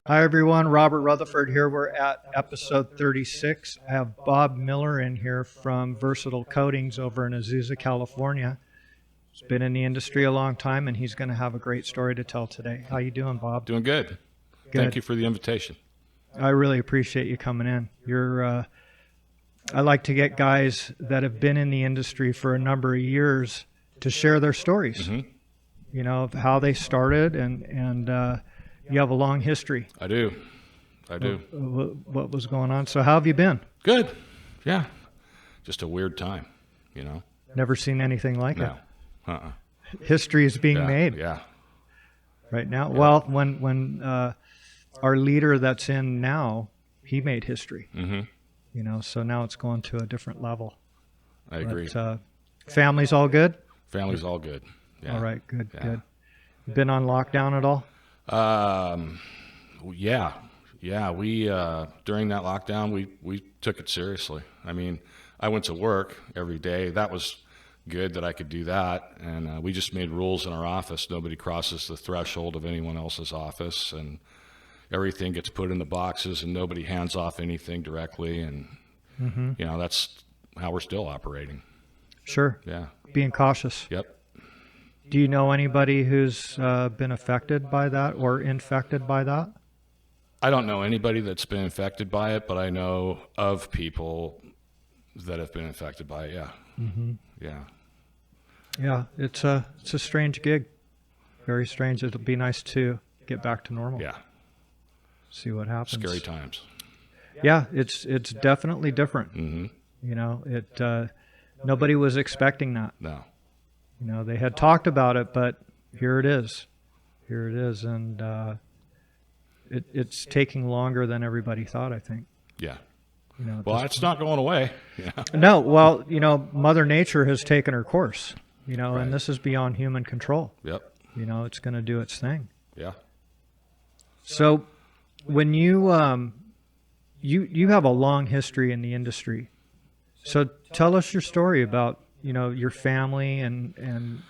Hi, everyone. Robert Rutherford here. We're at episode 36. I have Bob Miller in here from Versatile Coatings over in Azusa, California. He's been in the industry a long time, and he's going to have a great story to tell today. How you doing, Bob? Doing good. Good. Thank you for the invitation. I really appreciate you coming in. I like to get guys that have been in the industry for a number of years to share their stories, you know, of how they started, and you have a long history. I do. What was going on? So how have you been? Good. Yeah. Just a weird time, you know. Never seen anything like it. No. History is being made right now. Yeah. Well, when our leader that's in now, he made history. You know, so now it's going to a different level. I agree. Family's all good? Family's all good. Yeah. All right, good, good. Been on lockdown at all? Yeah. We during that lockdown, we took it seriously. I mean, I went to work every day. That was good that I could do that, and we just made rules in our office. Nobody crosses the threshold of anyone else's office, and everything gets put in the boxes, and nobody hands off anything directly, and you know, that's how we're still operating. Sure. Yeah. Being cautious. Yep. Do you know anybody who's been affected by that or infected by that? I don't know anybody that's been infected by it, but I know of people that have been infected by it. Yeah. Yeah. Yeah. It's a strange gig. Very strange. It'll be nice to get back to normal. Yeah. See what happens. Scary times. Yeah. It's definitely different. You know, nobody was expecting that. No. You know, they had talked about it, but here it is. Here it is, and it's taking longer than everybody thought, I think. Yeah. You know, well, it's not going away. Yeah. No, well, you know, Mother Nature has taken her course, you know, Right. and this is beyond human control. Yep. You know, it's going to do its thing. Yeah. So when you have a long history in the industry. So tell us your story about, you know, your family and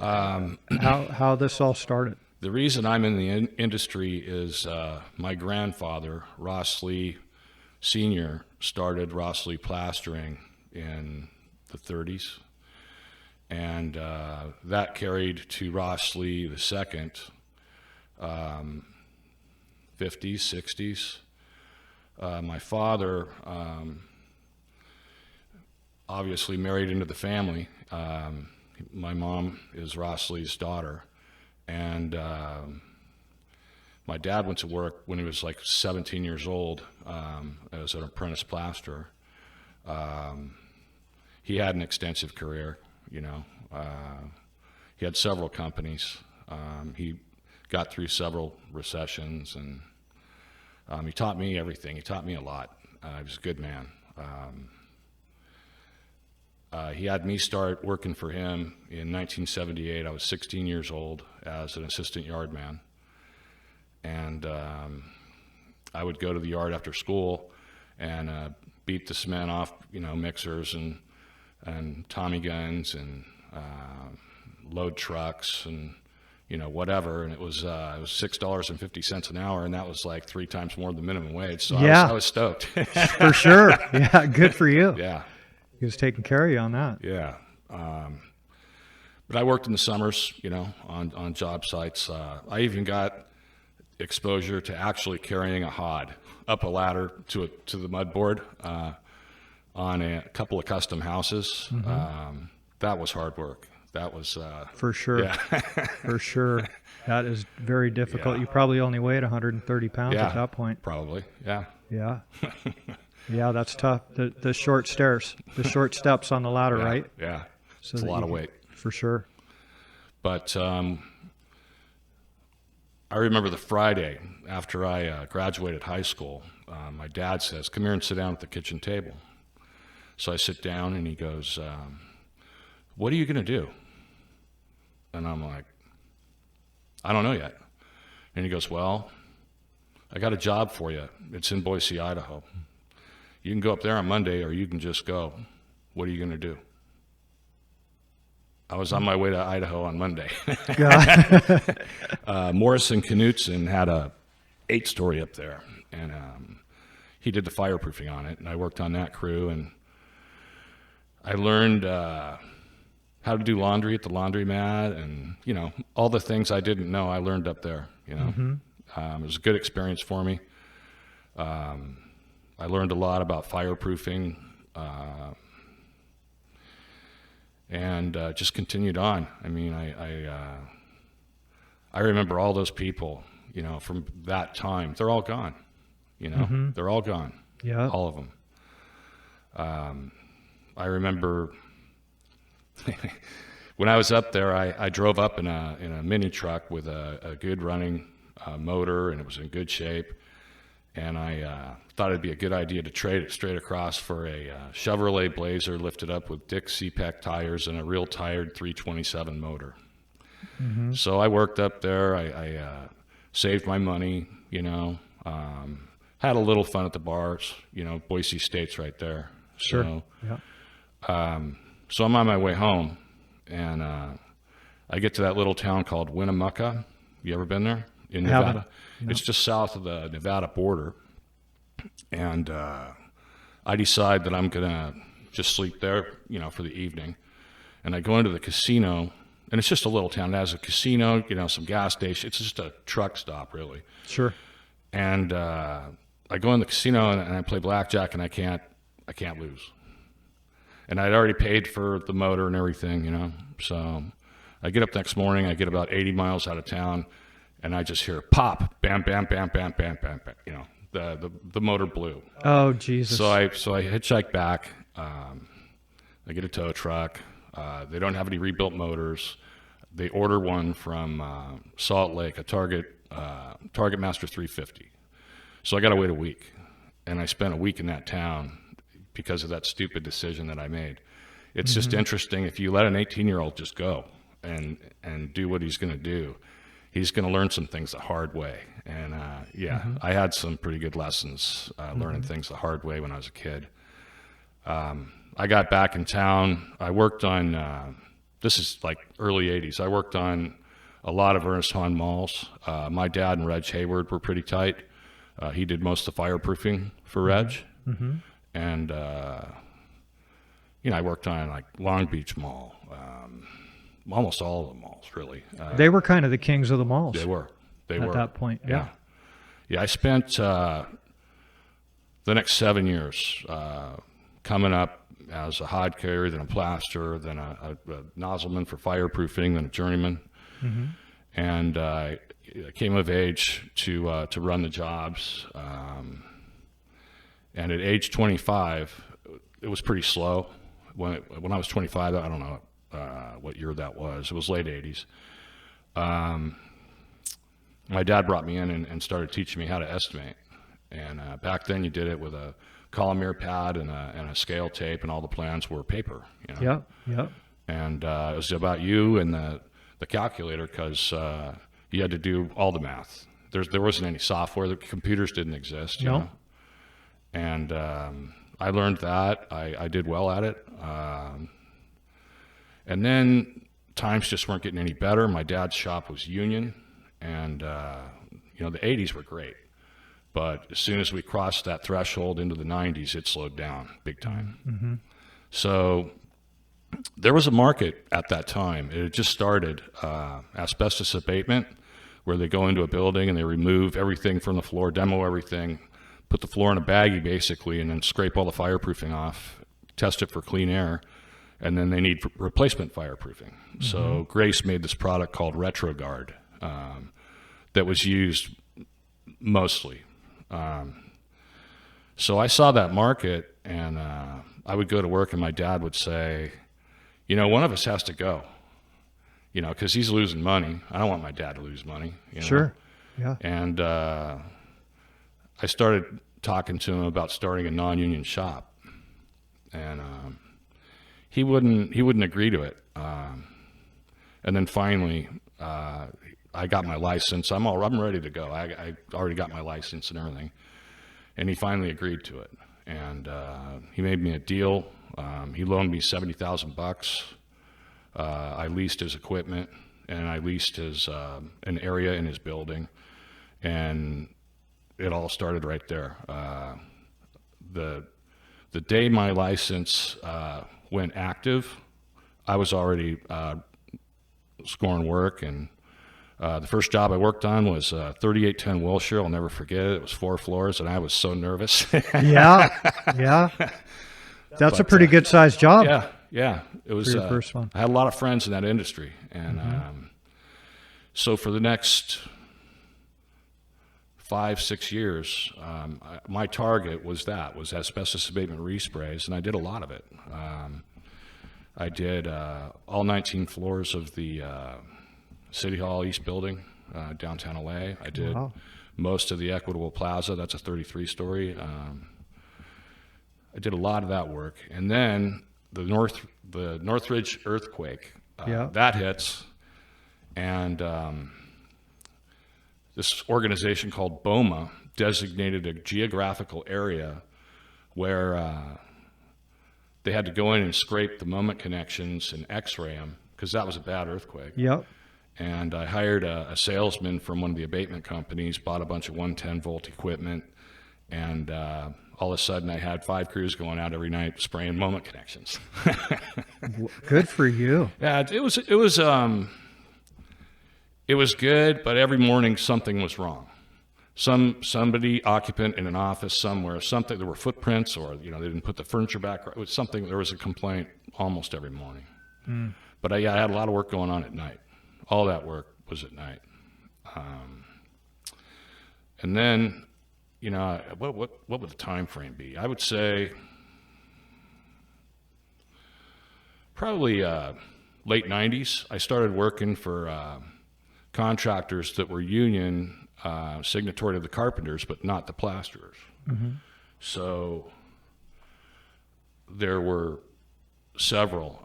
how this all started. The reason I'm in the industry is my grandfather, Ross Lee Sr., started Ross Lee Plastering in the 30s. And that carried to Ross Lee II, 50s, 60s. My father obviously married into the family. My mom is Ross Lee's daughter, and my dad went to work when he was like 17 years old as an apprentice plasterer. He had an extensive career, you know. He had several companies. He got through several recessions, and he taught me everything. He taught me a lot. He was a good man. He had me start working for him in 1978. I was 16 years old as an assistant yard man. And I would go to the yard after school and beat the cement off, you know, mixers and Tommy guns and load trucks and, you know, whatever. And it was $6.50 an hour, and that was like 3 times more than minimum wage. So I was stoked. For sure. Yeah, good for you. Yeah. He was taking care of you on that. Yeah. But I worked in the summers, you know, on job sites. I even got exposure to actually carrying a hod up a ladder to the mud board on a couple of custom houses. That was hard work. That was for sure. Yeah. For sure. That is very difficult. Yeah. You probably only weighed 130 pounds at that point. Probably. Yeah. Yeah. Yeah, that's tough. The short stairs, the short steps on the ladder, right? Yeah. So it's a lot of weight. For sure. But I remember the Friday after I graduated high school, my dad says, "Come here and sit down at the kitchen table." So I sit down, and he goes, "What are you going to do?" And I'm like, "I don't know yet." And he goes, "Well, I got a job for you. It's in Boise, Idaho. You can go up there on Monday, or you can just go. What are you going to do?" I was on my way to Idaho on Monday. Morrison Knutson had a 8-story up there, and he did the fireproofing on it, and I worked on that crew, and I learned how to do laundry at the laundromat, and all the things I didn't know I learned up there. It was a good experience for me. I learned a lot about fireproofing, and just continued on. I mean, I remember all those people, from that time. They're all gone. They're all gone. Yeah. All of them. I remember when I was up there, I drove up in a mini truck with a good running motor, and it was in good shape. And I thought it'd be a good idea to trade it straight across for a Chevrolet Blazer lifted up with Dick CPAC tires and a real tired 327 motor. So I worked up there. I saved my money, had a little fun at the bars, Boise State's right there. Sure. So, Yeah. So I'm on my way home, and I get to that little town called Winnemucca. You ever been there? In Nevada? No. It's just south of the Nevada border. And I decide that I'm going to just sleep there, for the evening. And I go into the casino, and it's just a little town. It has a casino, some gas station. It's just a truck stop, really. Sure. And I go in the casino, and I play blackjack, and I can't lose. And I'd already paid for the motor and everything, So I get up next morning. I get about 80 miles out of town, and I just hear pop, bam, bam, bam, bam, bam, bam, bam. The motor blew. Oh, Jesus. So I hitchhike back. I get a tow truck. They don't have any rebuilt motors. They order one from Salt Lake, a Target Master 350. So I got to wait a week, and I spent a week in that town because of that stupid decision that I made. It's just interesting. If you let an 18-year-old just go and do what he's going to do, he's going to learn some things the hard way. And I had some pretty good lessons learning things the hard way when I was a kid. I got back in town. I worked on, this is like early 80s. I worked on a lot of Ernest Hahn malls. My dad and Reg Hayward were pretty tight. He did most of the fireproofing for Reg. And, I worked on like Long Beach Mall, almost all of the malls, really. They were kind of the kings of the malls. They were. At that point, yeah. Yeah, I spent the next 7 years coming up as a hod carrier, then a plaster, then a nozzleman for fireproofing, then a journeyman. And I came of age to run the jobs. And at age 25, it was pretty slow. When I was 25, I don't know what year that was. It was late 80s. My dad brought me in and started teaching me how to estimate. And back then you did it with a column pad and a scale tape, and all the plans were paper. Yeah. And it was about you and the calculator, because you had to do all the math. There wasn't any software. The computers didn't exist. You know? And I learned that. I did well at it. And then times just weren't getting any better. My dad's shop was union, and the 80s were great. But as soon as we crossed that threshold into the 90s, it slowed down big time. So there was a market at that time. It had just started, asbestos abatement, where they go into a building and they remove everything from the floor, demo everything, put the floor in a baggie basically, and then scrape all the fireproofing off, test it for clean air, and then they need replacement fireproofing. So Grace made this product called RetroGuard that was used mostly. So I saw that market, and I would go to work, and my dad would say, one of us has to go, because he's losing money. I don't want my dad to lose money. Sure. Yeah. And I started talking to him about starting a non-union shop, and he wouldn't agree to it. And then finally, I got my license. I'm ready to go. I already got my license and everything, and he finally agreed to it. And he made me a deal. He loaned me $70,000. I leased his equipment, and I leased his an area in his building, and it all started right there. The day my license went active, I was already scoring work, and the first job I worked on was 3810 Wilshire. I'll never forget it. It was 4 floors, and I was so nervous. Yeah, yeah. That's a pretty good sized job. Yeah. It was. For your first one. I had a lot of friends in that industry, and so for the next 5-6 years, my target was asbestos abatement resprays, and I did a lot of it. I did all 19 floors of the City Hall East Building, downtown LA. I did most of the Equitable Plaza. That's a 33-story. I did a lot of that work, and then the Northridge earthquake that hits, and this organization called BOMA designated a geographical area where they had to go in and scrape the moment connections and x-ray them because that was a bad earthquake. Yep. And I hired a salesman from one of the abatement companies, bought a bunch of 110-volt equipment, and all of a sudden I had 5 crews going out every night spraying moment connections. Good for you. Yeah, it was good, but every morning something was wrong. Somebody occupant in an office somewhere, there were footprints, or they didn't put the furniture back. It was something. There was a complaint almost every morning. But I had a lot of work going on at night. All that work was at night. And then, what would the time frame be? I would say probably late 90s. I started working for contractors that were union signatory to the carpenters, but not the plasterers. So there were several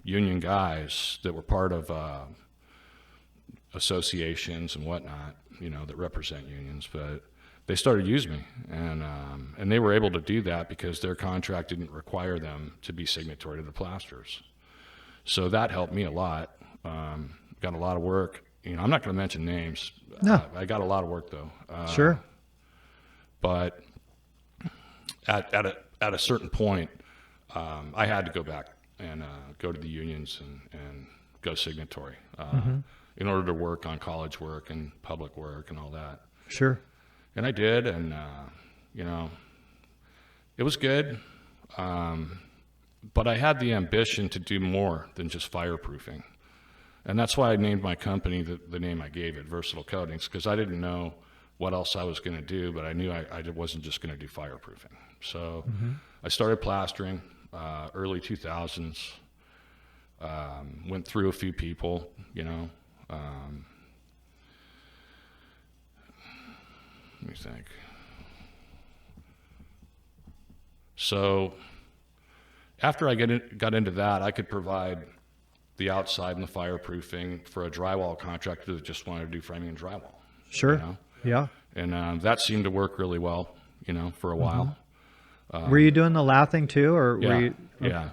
union guys that were part of associations and whatnot, that represent unions, but they started using me, and they were able to do that because their contract didn't require them to be signatory to the plasterers. So that helped me a lot. Got a lot of work. I'm not going to mention names. No. I got a lot of work though. Sure. But at a certain point, I had to go back and go to the unions and go signatory in order to work on college work and public work and all that. Sure. And I did, and it was good. But I had the ambition to do more than just fireproofing. And that's why I named my company the name I gave it, Versatile Coatings, because I didn't know what else I was going to do, but I knew I wasn't just going to do fireproofing. So I started plastering early 2000s, went through a few people, let me think. So after I got into that, I could provide the outside and the fireproofing for a drywall contractor that just wanted to do framing and drywall. Sure. Yeah. And that seemed to work really well, for a while. Were you doing the lathing too, or Yeah, were you? yeah.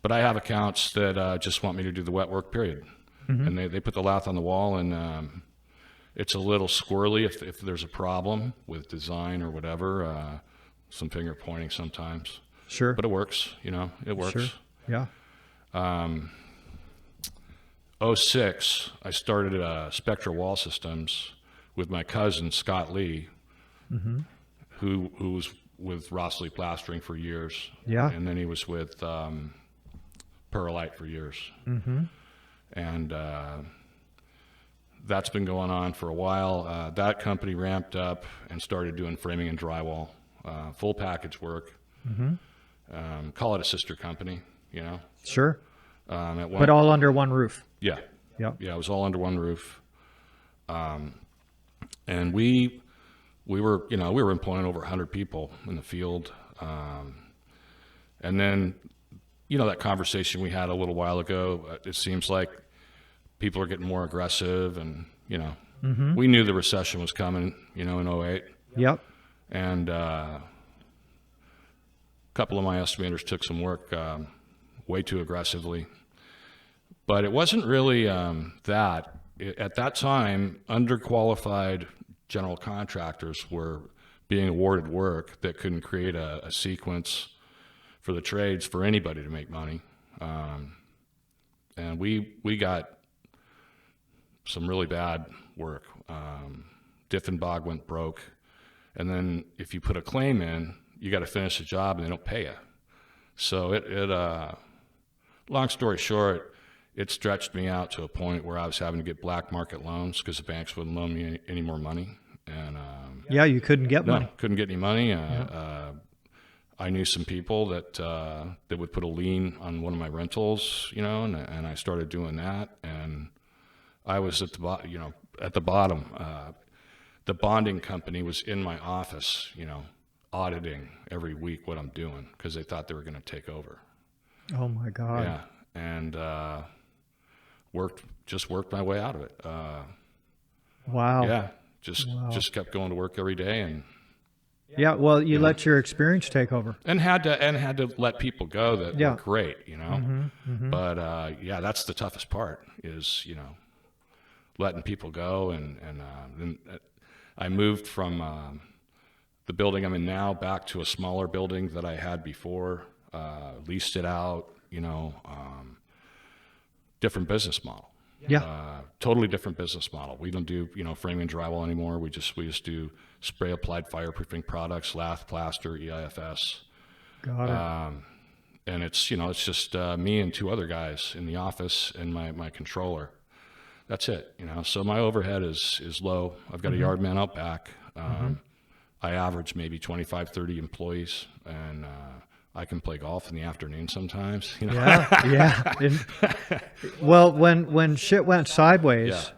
But I have accounts that just want me to do the wet work, period. And they put the lath on the wall, and it's a little squirrely if there's a problem with design or whatever, some finger pointing sometimes. Sure. But it works, it works. Sure. Yeah. 2006, I started Spectra Wall Systems with my cousin, Scott Lee, who was with Rossley Plastering for years. Yeah. And then he was with Perlite for years. And that's been going on for a while. That company ramped up and started doing framing and drywall, full package work. Call it a sister company, Sure. But But all under one roof. Yeah. Yep. Yeah, it was all under one roof. And we were employing over 100 people in the field. And then, that conversation we had a little while ago, it seems like people are getting more aggressive, and, we knew the recession was coming, in 08. Yep. And a couple of my estimators took some work way too aggressively. But it wasn't really that. At that time, underqualified general contractors were being awarded work that couldn't create a sequence for the trades for anybody to make money. And we got some really bad work. Diffenbach went broke. And then if you put a claim in, you got to finish the job and they don't pay you. So long story short, it stretched me out to a point where I was having to get black market loans because the banks wouldn't loan me any more money. And yeah, you couldn't get money. Couldn't get any money. I knew some people that would put a lien on one of my rentals, and I started doing that. And I was at the bottom. The bonding company was in my office, auditing every week what I'm doing because they thought they were going to take over. Oh my God. Yeah, and worked my way out of it. Wow. Yeah, just kept going to work every day, and yeah. Well, you let your experience take over, and had to let people go that were great, But that's the toughest part is letting people go, and then I moved from the building I'm in now back to a smaller building that I had before, leased it out, different business model. Yeah. Totally different business model. We don't do, framing drywall anymore. We just do spray applied fireproofing products, lath, plaster, eifs. Got it. And it's just me and two other guys in the office and my controller. That's it, So my overhead is low. I've got a yard man out back. I average maybe 25, 30 employees, and I can play golf in the afternoon sometimes. Yeah. Well, when shit went sideways,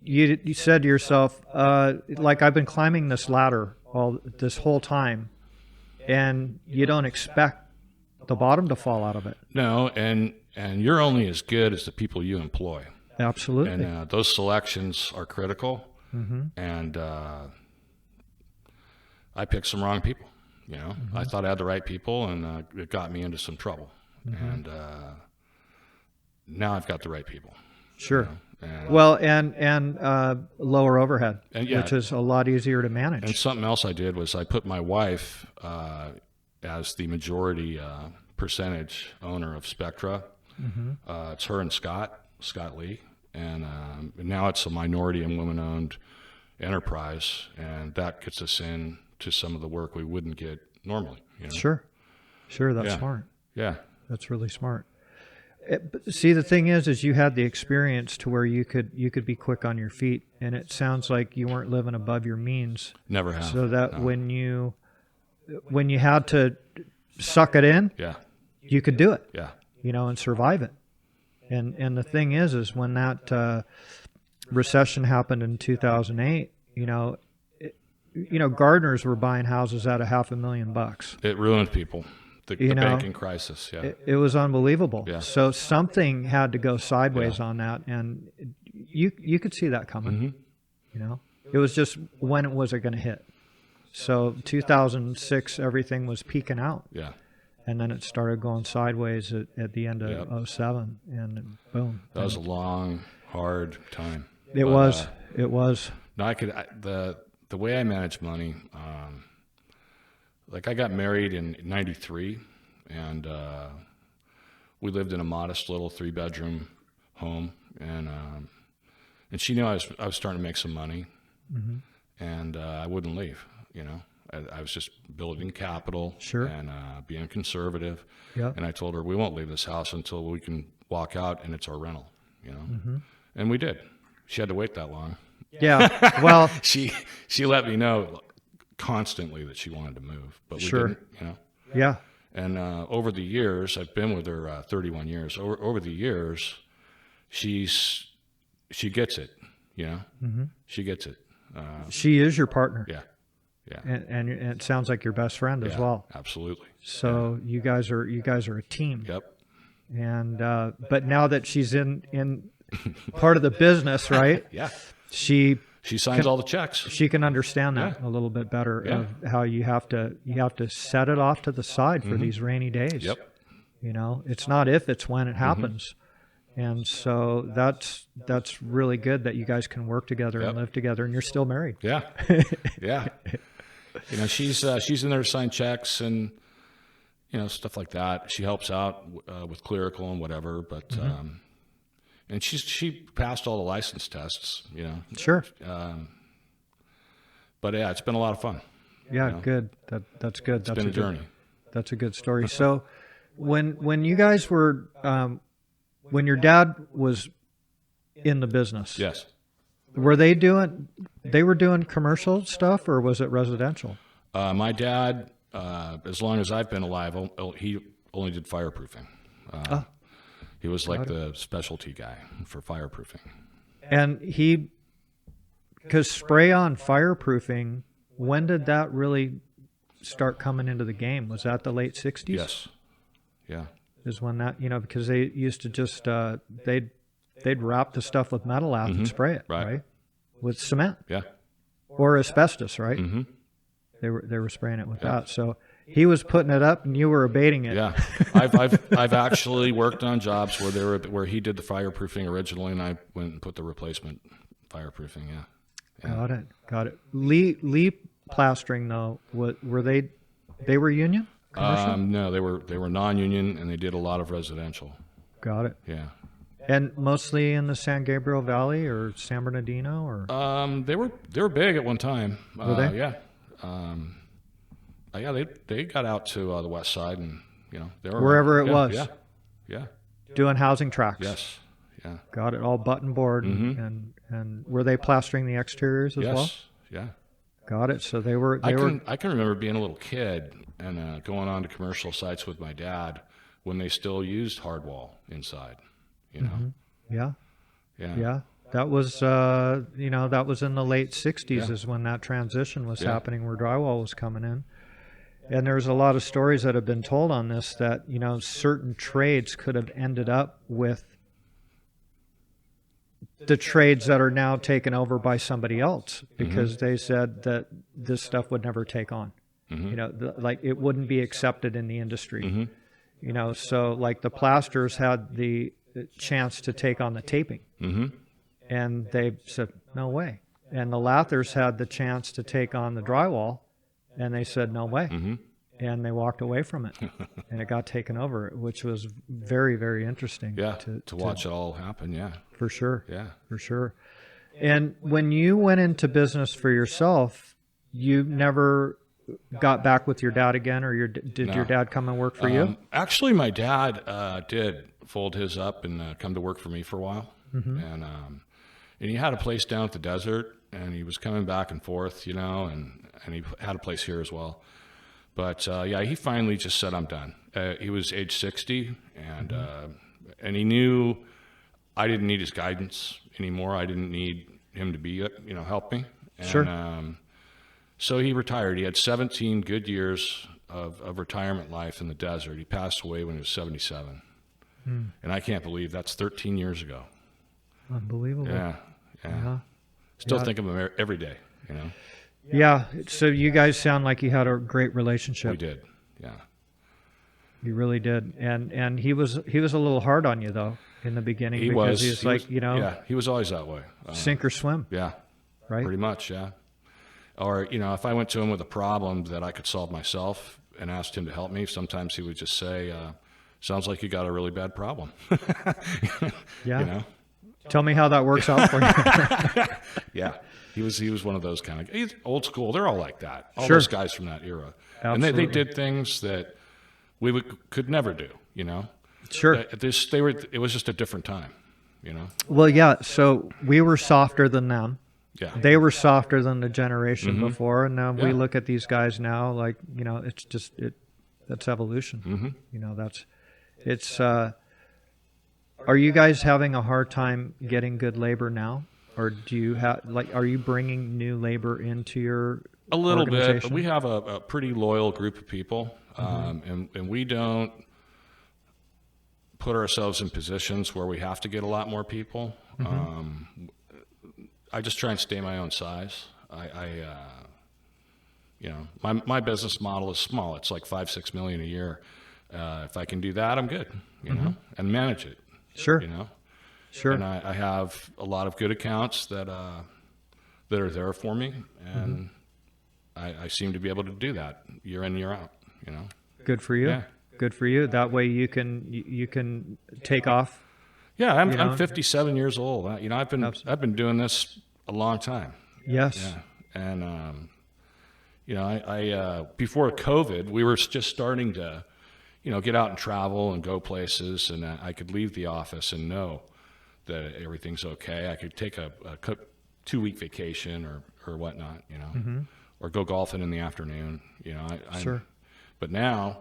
you said to yourself, like, I've been climbing this ladder this whole time, and you don't expect the bottom to fall out of it. No, and you're only as good as the people you employ. Absolutely. And those selections are critical. And I picked some wrong people. I thought I had the right people, and it got me into some trouble. And now I've got the right people. Sure. Well, and lower overhead, which is a lot easier to manage. And something else I did was I put my wife as the majority percentage owner of Spectra. It's her and Scott Lee. And now it's a minority and women-owned enterprise, and that gets us in to some of the work we wouldn't get normally. Sure, that's smart. Yeah, that's really smart. See, the thing is you had the experience to where you could be quick on your feet, and it sounds like you weren't living above your means. Never have. So that when you had to suck it in, you could do it. Yeah, and survive it. And the thing is when that recession happened in 2008, gardeners were buying houses at $500,000. It ruined people. The banking crisis. Yeah, it was unbelievable. Yeah. So something had to go sideways on that, and you could see that coming. It was just when was it going to hit? So 2006, everything was peaking out. Yeah. And then it started going sideways at the end of 07, and boom. That was a long, hard time. It was. No, the way I manage money, like I got married in 93, and we lived in a modest little 3-bedroom home, and she knew I was starting to make some money, and I wouldn't leave, I was just building capital and being conservative. Yep. And I told her, we won't leave this house until we can walk out and it's our rental, And we did. She had to wait that long. Yeah. Well, she let me know constantly that she wanted to move, but we didn't, Yeah. And over the years, I've been with her 31 years. Over the years, she gets it, She gets it. She is your partner. Yeah. Yeah. And it sounds like your best friend as well. Absolutely. So you guys are a team. Yep. And but now that she's in part of the business, right? Yeah. She signs all the checks. She can understand that a little bit better of how you have to set it off to the side for these rainy days. Yep. It's not if, it's when it happens. And so that's really good that you guys can work together and live together, and you're still married. Yeah. Yeah. You know, she's in there to sign checks and, you know, stuff like that. She helps out with clerical and whatever, but and she passed all the license tests, you know. Sure. But yeah, it's been a lot of fun. Yeah, you know? good. That's good. It's been a journey. That's a good story. So, when you guys were, when your dad was in the business, Yes. were they doing commercial stuff, or was it residential? My dad, as long as I've been alive, he only did fireproofing. He was like the specialty guy for fireproofing. And because spray on fireproofing, when did that really start coming into the game? Was that the late 60s? Yes. Yeah. Is when that, because they used to just, they'd wrap the stuff with metal lath and spray it, right? With cement. Yeah. Or asbestos, right? Mm-hmm. They were spraying it with that. So he was putting it up and you were abating it. Yeah. I've actually worked on jobs where he did the fireproofing originally and I went and put the replacement fireproofing. Yeah. Got it. Lee plastering though, were they were union? Commercial? No, they were non-union and they did a lot of residential. Got it. Yeah. And mostly in the San Gabriel Valley or San Bernardino, or they were big at one time. Were they? Yeah. Yeah, they got out to the west side and they were wherever it was. Yeah. Yeah. Doing housing tracks. Yes. Yeah. Got it. All button board and were they plastering the exteriors as well? Yes. Yeah. Got it. So they were. I can remember being a little kid and going on to commercial sites with my dad when they still used hardwall inside. Yeah. Yeah. Yeah. That was that was in the late 60s is when that transition was happening, where drywall was coming in. And there's a lot of stories that have been told on this that certain trades could have ended up with the trades that are now taken over by somebody else because they said that this stuff would never take on. Like it wouldn't be accepted in the industry. So like the plasters had the chance to take on the taping. And they said, no way. And the lathers had the chance to take on the drywall, and they said, no way. And they walked away from it, and it got taken over, which was very, very interesting. Yeah, to watch it all happen, yeah. For sure. Yeah. For sure. And when you went into business for yourself, you never got back with your dad again, or did your dad come and work for you? Actually, my dad did fold his up and come to work for me for a while. And he had a place down at the desert, and he was coming back and forth, and he had a place here as well. But he finally just said, I'm done. He was age 60, and he knew I didn't need his guidance anymore. I didn't need him to be, help me. And, Sure. So he retired. He had 17 good years of retirement life in the desert. He passed away when he was 77. And I can't believe that's 13 years ago. Unbelievable. Yeah. Still think of him every day, Yeah. So you guys sound like you had a great relationship. We did. Yeah. You really did. And he was a little hard on you though in the beginning He because was like, Yeah, he was always that way. Sink or swim. Yeah. Right. Pretty much, yeah. Or, if I went to him with a problem that I could solve myself and asked him to help me, sometimes he would just say, sounds like you got a really bad problem. Yeah. Tell me how that works out for you. Yeah. He was one of those kind of, he's old school. They're all like that. All Sure. those guys from that era. Absolutely. And they did things that we could never do, Sure. It was just a different time, Well, yeah. So we were softer than them. Yeah. They were softer than the generation before, and now we look at these guys now like it's just that's evolution. Are you guys having a hard time getting good labor now, or do you have are you bringing new labor into your a little bit? organization? We have a pretty loyal group of people, and we don't put ourselves in positions where we have to get a lot more people. I just try and stay my own size. My business model is small. It's like $5-6 million a year. If I can do that, I'm good. And manage it. Sure. Sure. And I have a lot of good accounts that are there for me, and I seem to be able to do that year in, year out, you know. Good for you. Yeah. Good for you. That way you can take off. Yeah, You know? I'm 57 years old. You know, I've been doing this a long time. Yes. Yeah. And you know, I before COVID, we were just starting to, you know, get out and travel and go places, and I could leave the office and know that everything's okay. I could take a 2-week vacation or whatnot, you know, or go golfing in the afternoon, you know. Sure. But now,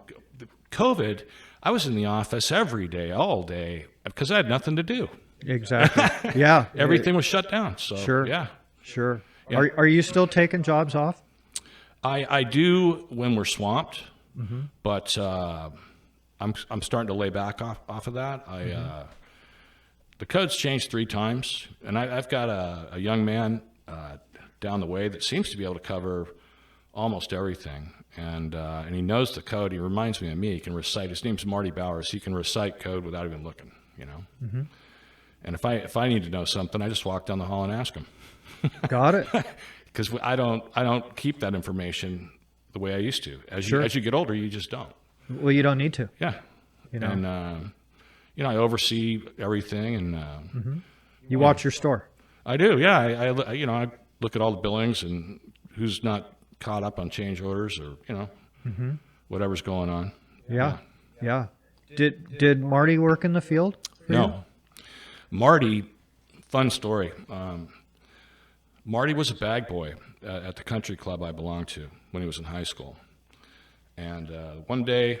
COVID, I was in the office every day, all day, because I had nothing to do. Exactly. Yeah. Everything was shut down. So Sure. yeah. Sure. Yeah. Are you still taking jobs off? I do when we're swamped, but I'm starting to lay back off of that. The code's changed 3 times, and I've got a young man down the way that seems to be able to cover almost everything, and he knows the code. He reminds me of me. He can recite. His name's Marty Bowers. He can recite code without even looking, you know. And if I need to know something, I just walk down the hall and ask him. Got it. Because I don't keep that information the way I used to. As you get older, you just don't. Well, you don't need to. Yeah. You know. And you know, I oversee everything, and You watch your store. I do. Yeah. I you know, I look at all the billings and who's not caught up on change orders, or you know, whatever's going on. Yeah. Yeah. Did Marty work in the field? No. Marty, fun story. Marty was a bag boy at the country club I belonged to when he was in high school. And one day,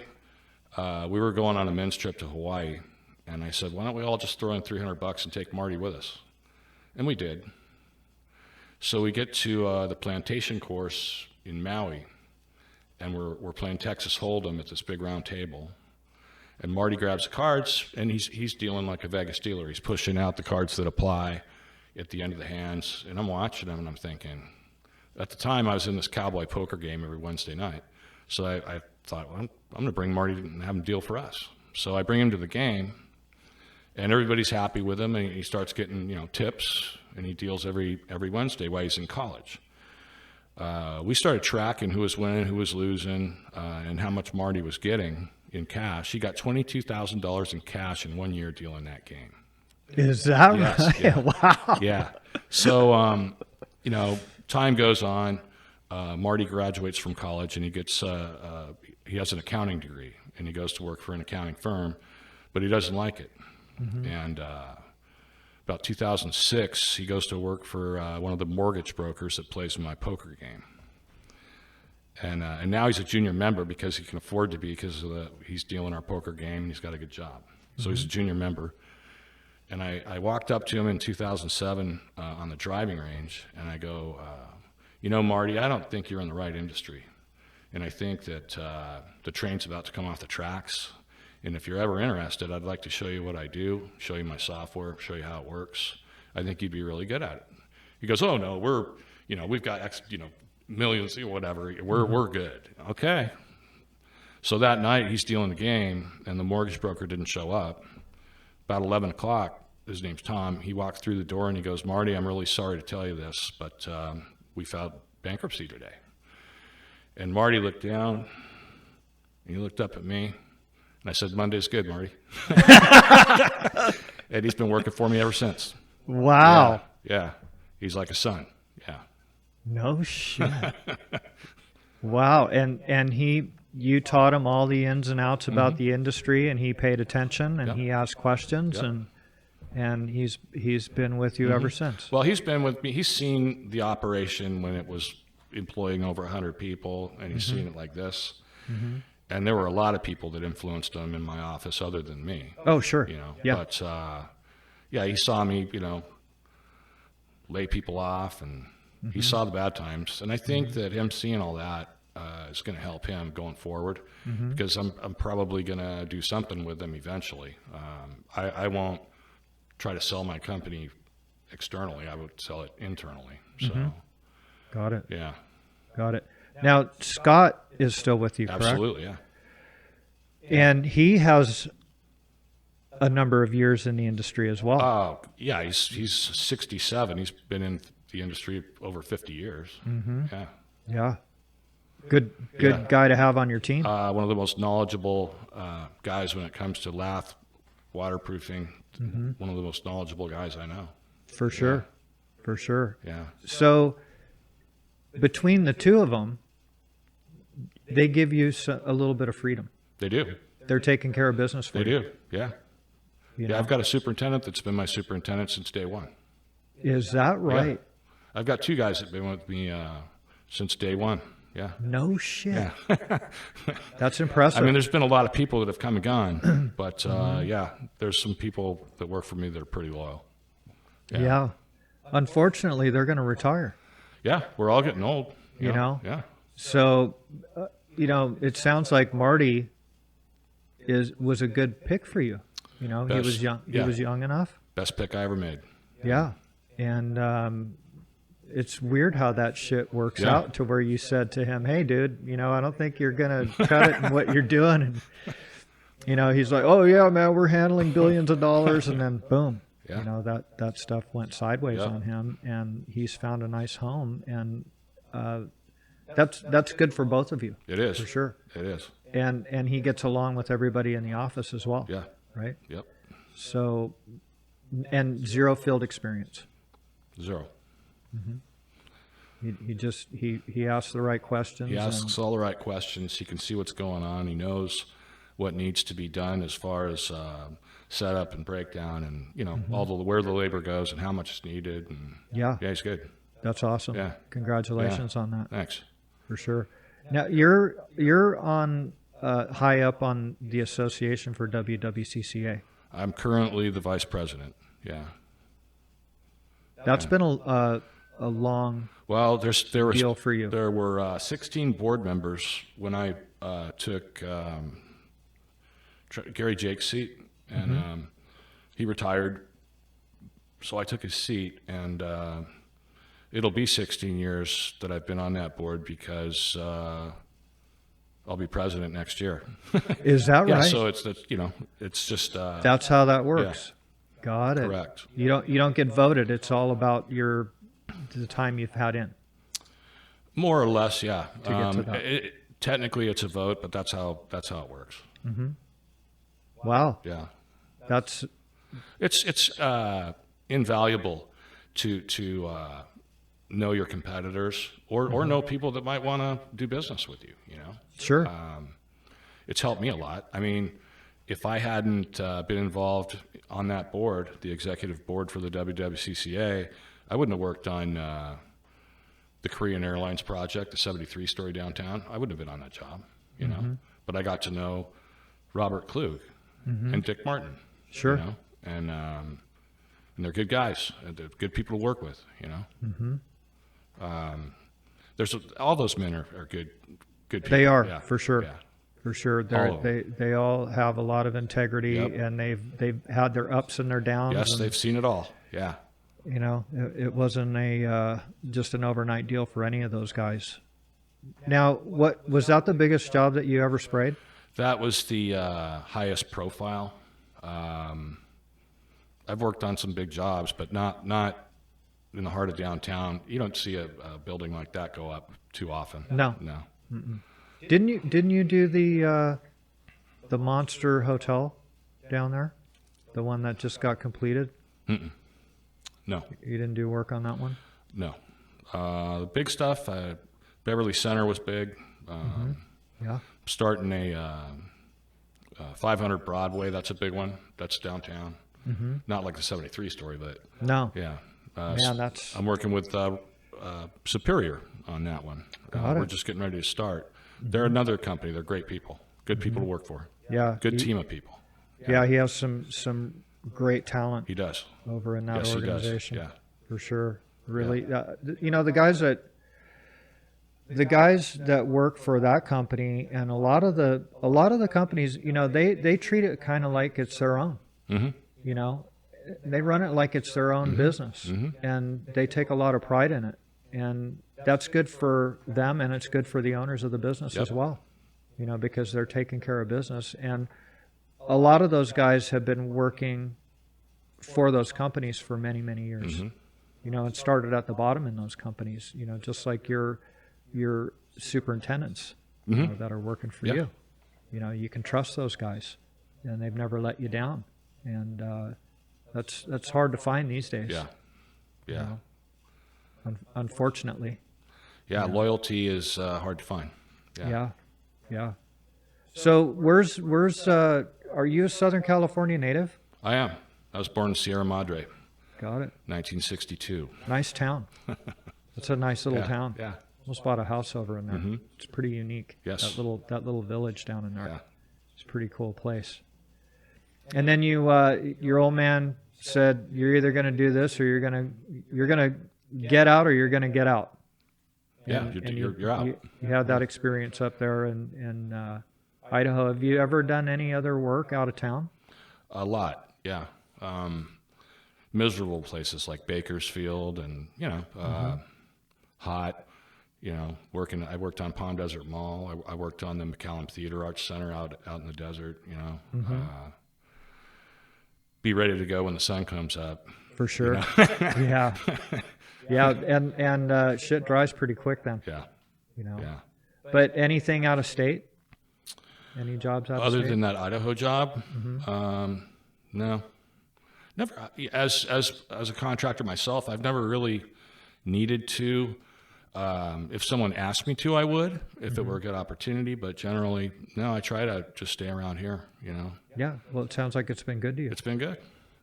we were going on a men's trip to Hawaii, and I said, why don't we all just throw in $300 and take Marty with us? And we did. So we get to the plantation course in Maui, and we're playing Texas Hold'em at this big round table. And Marty grabs the cards, and he's dealing like a Vegas dealer. He's pushing out the cards that apply at the end of the hands, and I'm watching him, and I'm thinking, at the time I was in this cowboy poker game every Wednesday night, so I thought, well, I'm going to bring Marty and have him deal for us. So I bring him to the game, and everybody's happy with him, and he starts getting, you know, tips, and he deals every Wednesday while he's in college. We started tracking who was winning, who was losing, and how much Marty was getting in cash. He got $22,000 in cash in 1 year dealing that game. Is that Yes, right? yeah. Wow. Yeah. So, you know, time goes on. Marty graduates from college, and he gets he has an accounting degree, and he goes to work for an accounting firm, but he doesn't like it. And about 2006, he goes to work for one of the mortgage brokers that plays in my poker game. And now he's a junior member because he can afford to be, because he's dealing our poker game, and he's got a good job. So he's a junior member. And I walked up to him in 2007 on the driving range, and I go, you know, Marty, I don't think you're in the right industry. And I think that the train's about to come off the tracks. And if you're ever interested, I'd like to show you what I do, show you my software, show you how it works. I think you'd be really good at it. He goes, oh, no, we've got millions, whatever. We're good. Okay. So that night, he's dealing the game, and the mortgage broker didn't show up. About 11 o'clock, his name's Tom, he walked through the door and he goes, Marty, I'm really sorry to tell you this, but we filed bankruptcy today. And Marty looked down, and he looked up at me, and I said, Monday's good, Marty. And he's been working for me ever since. Wow. Yeah. He's like a son. Yeah. No shit. Wow. And you taught him all the ins and outs about the industry, and he paid attention, and he asked questions, and he's been with you ever since. Well, he's been with me. He's seen the operation when it was employing over 100 people, and he's seen it like this. And there were a lot of people that influenced him in my office other than me. Oh, sure. You know, Yeah. but yeah, he saw me, lay people off, and he saw the bad times. And I think that him seeing all that is going to help him going forward, because I'm probably going to do something with them eventually. I won't try to sell my company externally. I would sell it internally. So, Got it. yeah. Got it. Now, Scott is still with you, correct? Absolutely, yeah. And he has a number of years in the industry as well. Yeah, he's 67. He's been in the industry over 50 years. Yeah. Yeah. Good Yeah. guy to have on your team. One of the most knowledgeable guys when it comes to lath, waterproofing. One of the most knowledgeable guys I know. For sure. For sure. Yeah. So between the two of them, they give you a little bit of freedom. They do. They're taking care of business for They you. do. Yeah. You Yeah, know? I've got a superintendent that's been my superintendent since day one. Is that right? Yeah. I've got two guys that've been with me since day one. Yeah. No shit. Yeah. That's impressive. I mean, there's been a lot of people that have come and gone, but yeah, there's some people that work for me that are pretty loyal. yeah. Unfortunately, they're going to retire. Yeah, we're all getting old. You know? Yeah. So, you know, it sounds like Marty was a good pick for you. You know, he Best- was young. yeah. He was young enough. Best pick I ever made. Yeah. And it's weird how that shit works Yeah. out to where you said to him, "Hey, dude, you know, I don't think you're going to cut it in what you're doing." And, you know, he's like, "Oh, yeah, man, we're handling billions of dollars." And then, boom, Yeah. you know, that stuff went sideways Yep. on him. And he's found a nice home. And that's good for both of you. It is. For sure. It is. And he gets along with everybody in the office as well. Yeah. Right? Yep. So, and zero field experience. Zero. He asks the right questions. He asks all the right questions. He can see what's going on. He knows what needs to be done as far as setup and breakdown, and you know where the labor goes and how much is needed. And Yeah, yeah, he's good. that's awesome. Yeah. Congratulations on that, Thanks. for sure. Now you're on high up on the association for WWCCA. I'm currently the vice president. Yeah. That's been a long Well, deal for you. there were 16 board members when I took Gary Jake's seat, and he retired, so I took his seat, and it'll be 16 years that I've been on that board because I'll be president next year. Is that Yeah, right? so it's just That's how that works. Got it. correct. You don't get voted. It's all about the time you've had in. More or less, yeah. get to that. Technically, it's a vote, but that's how it works. Wow, Yeah. that's It's invaluable to know your competitors or know people that might want to do business with you. You know, sure. it's helped me a lot. I mean, if I hadn't been involved on that board, the executive board for the WWCCA, I wouldn't have worked on the Korean Airlines project, the 73-story downtown. I wouldn't have been on that job. You know, but I got to know Robert Klug and Dick Martin. Sure. You know? And they're good guys. They're good people to work with. You know. There's all those men are good people. They are, Yeah. for sure. Yeah. For sure. All of They all have a lot of integrity, Yep. and they've had their ups and their downs. Yes, and, they've seen it all. Yeah. you know, it wasn't just an overnight deal for any of those guys. Now, what was that the biggest job that you ever sprayed? That was the highest profile. I've worked on some big jobs, but not in the heart of downtown. You don't see a building like that go up too often. No. No. Didn't you do the Monster Hotel down there, the one that just got completed? No. You didn't do work on that one? No. The big stuff, Beverly Center was big. Yeah. Starting a 500 Broadway, that's a big one. That's downtown. Not like the 73-story, but No. yeah. Man, that's I'm working with Superior on that one. Got We're it. just getting ready to start. They're another company. They're great people. Good people to work for. yeah. Good team of people. Yeah, he has some great talent He does. over in that Yes, he does. organization. Yeah. For sure. Really, you know, the guys that work for that company, and a lot of the companies, you know, they treat it kind of like it's their own. You know, they run it like it's their own business, and they take a lot of pride in it, and that's good for them, and it's good for the owners of the business as well. You know, because they're taking care of business, and a lot of those guys have been working for those companies for many, many years. Mm-hmm. You know, and started at the bottom in those companies. You know, just like your superintendents, you know, that are working for you. You know, you can trust those guys, and they've never let you down. And that's hard to find these days. Yeah. Yeah. You know? Unfortunately. Yeah. Loyalty is hard to find. Yeah. Yeah. So where's are you a Southern California native? I am. I was born in Sierra Madre, Got it. 1962. Nice town. It's a nice little town. Yeah. Almost bought a house over in there. It's pretty unique. Yes. That little village down in there. Yeah. It's a pretty cool place. And then you your old man said you're either going to do this or you're going to get out or you're going to get out. Yeah, And you're out. You had that experience up there in Idaho. Have you ever done any other work out of town? A lot, yeah. Miserable places like Bakersfield and, hot, I worked on Palm Desert Mall. I worked on the McCallum Theater Arts Center out in the desert, be ready to go when the sun comes up. For sure. Yeah. Yeah, and shit dries pretty quick then. Yeah. Yeah. But anything out of state? Any jobs out of state? Other than that Idaho job, no. Never. As a contractor myself, I've never really needed to. If someone asked me to, I would, if it were a good opportunity. But generally, no. I try to just stay around here. Yeah. Well, it sounds like it's been good to you. It's been good.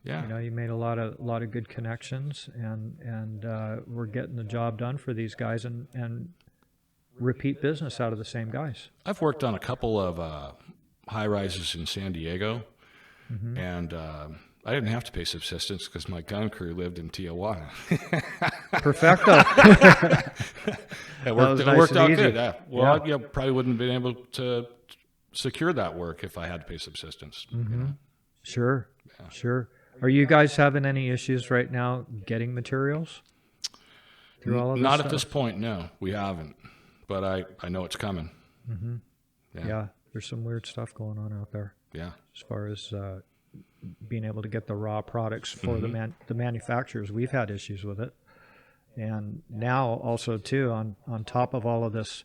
Yeah. You made a lot of good connections, and we're getting the job done for these guys, and repeat business out of the same guys. I've worked on a couple of high rises in San Diego, and I didn't have to pay subsistence because my gun crew lived in Tijuana. Perfecto. It worked out good. Yeah. Well, Yeah. I probably wouldn't have been able to secure that work if I had to pay subsistence. Sure. Sure. Are you guys having any issues right now getting materials through all of this Not stuff? at this point, no. We haven't. But I know it's coming. Yeah. There's some weird stuff going on out there Yeah. as far as being able to get the raw products for the manufacturers. We've had issues with it. And now also, too, on top of all of this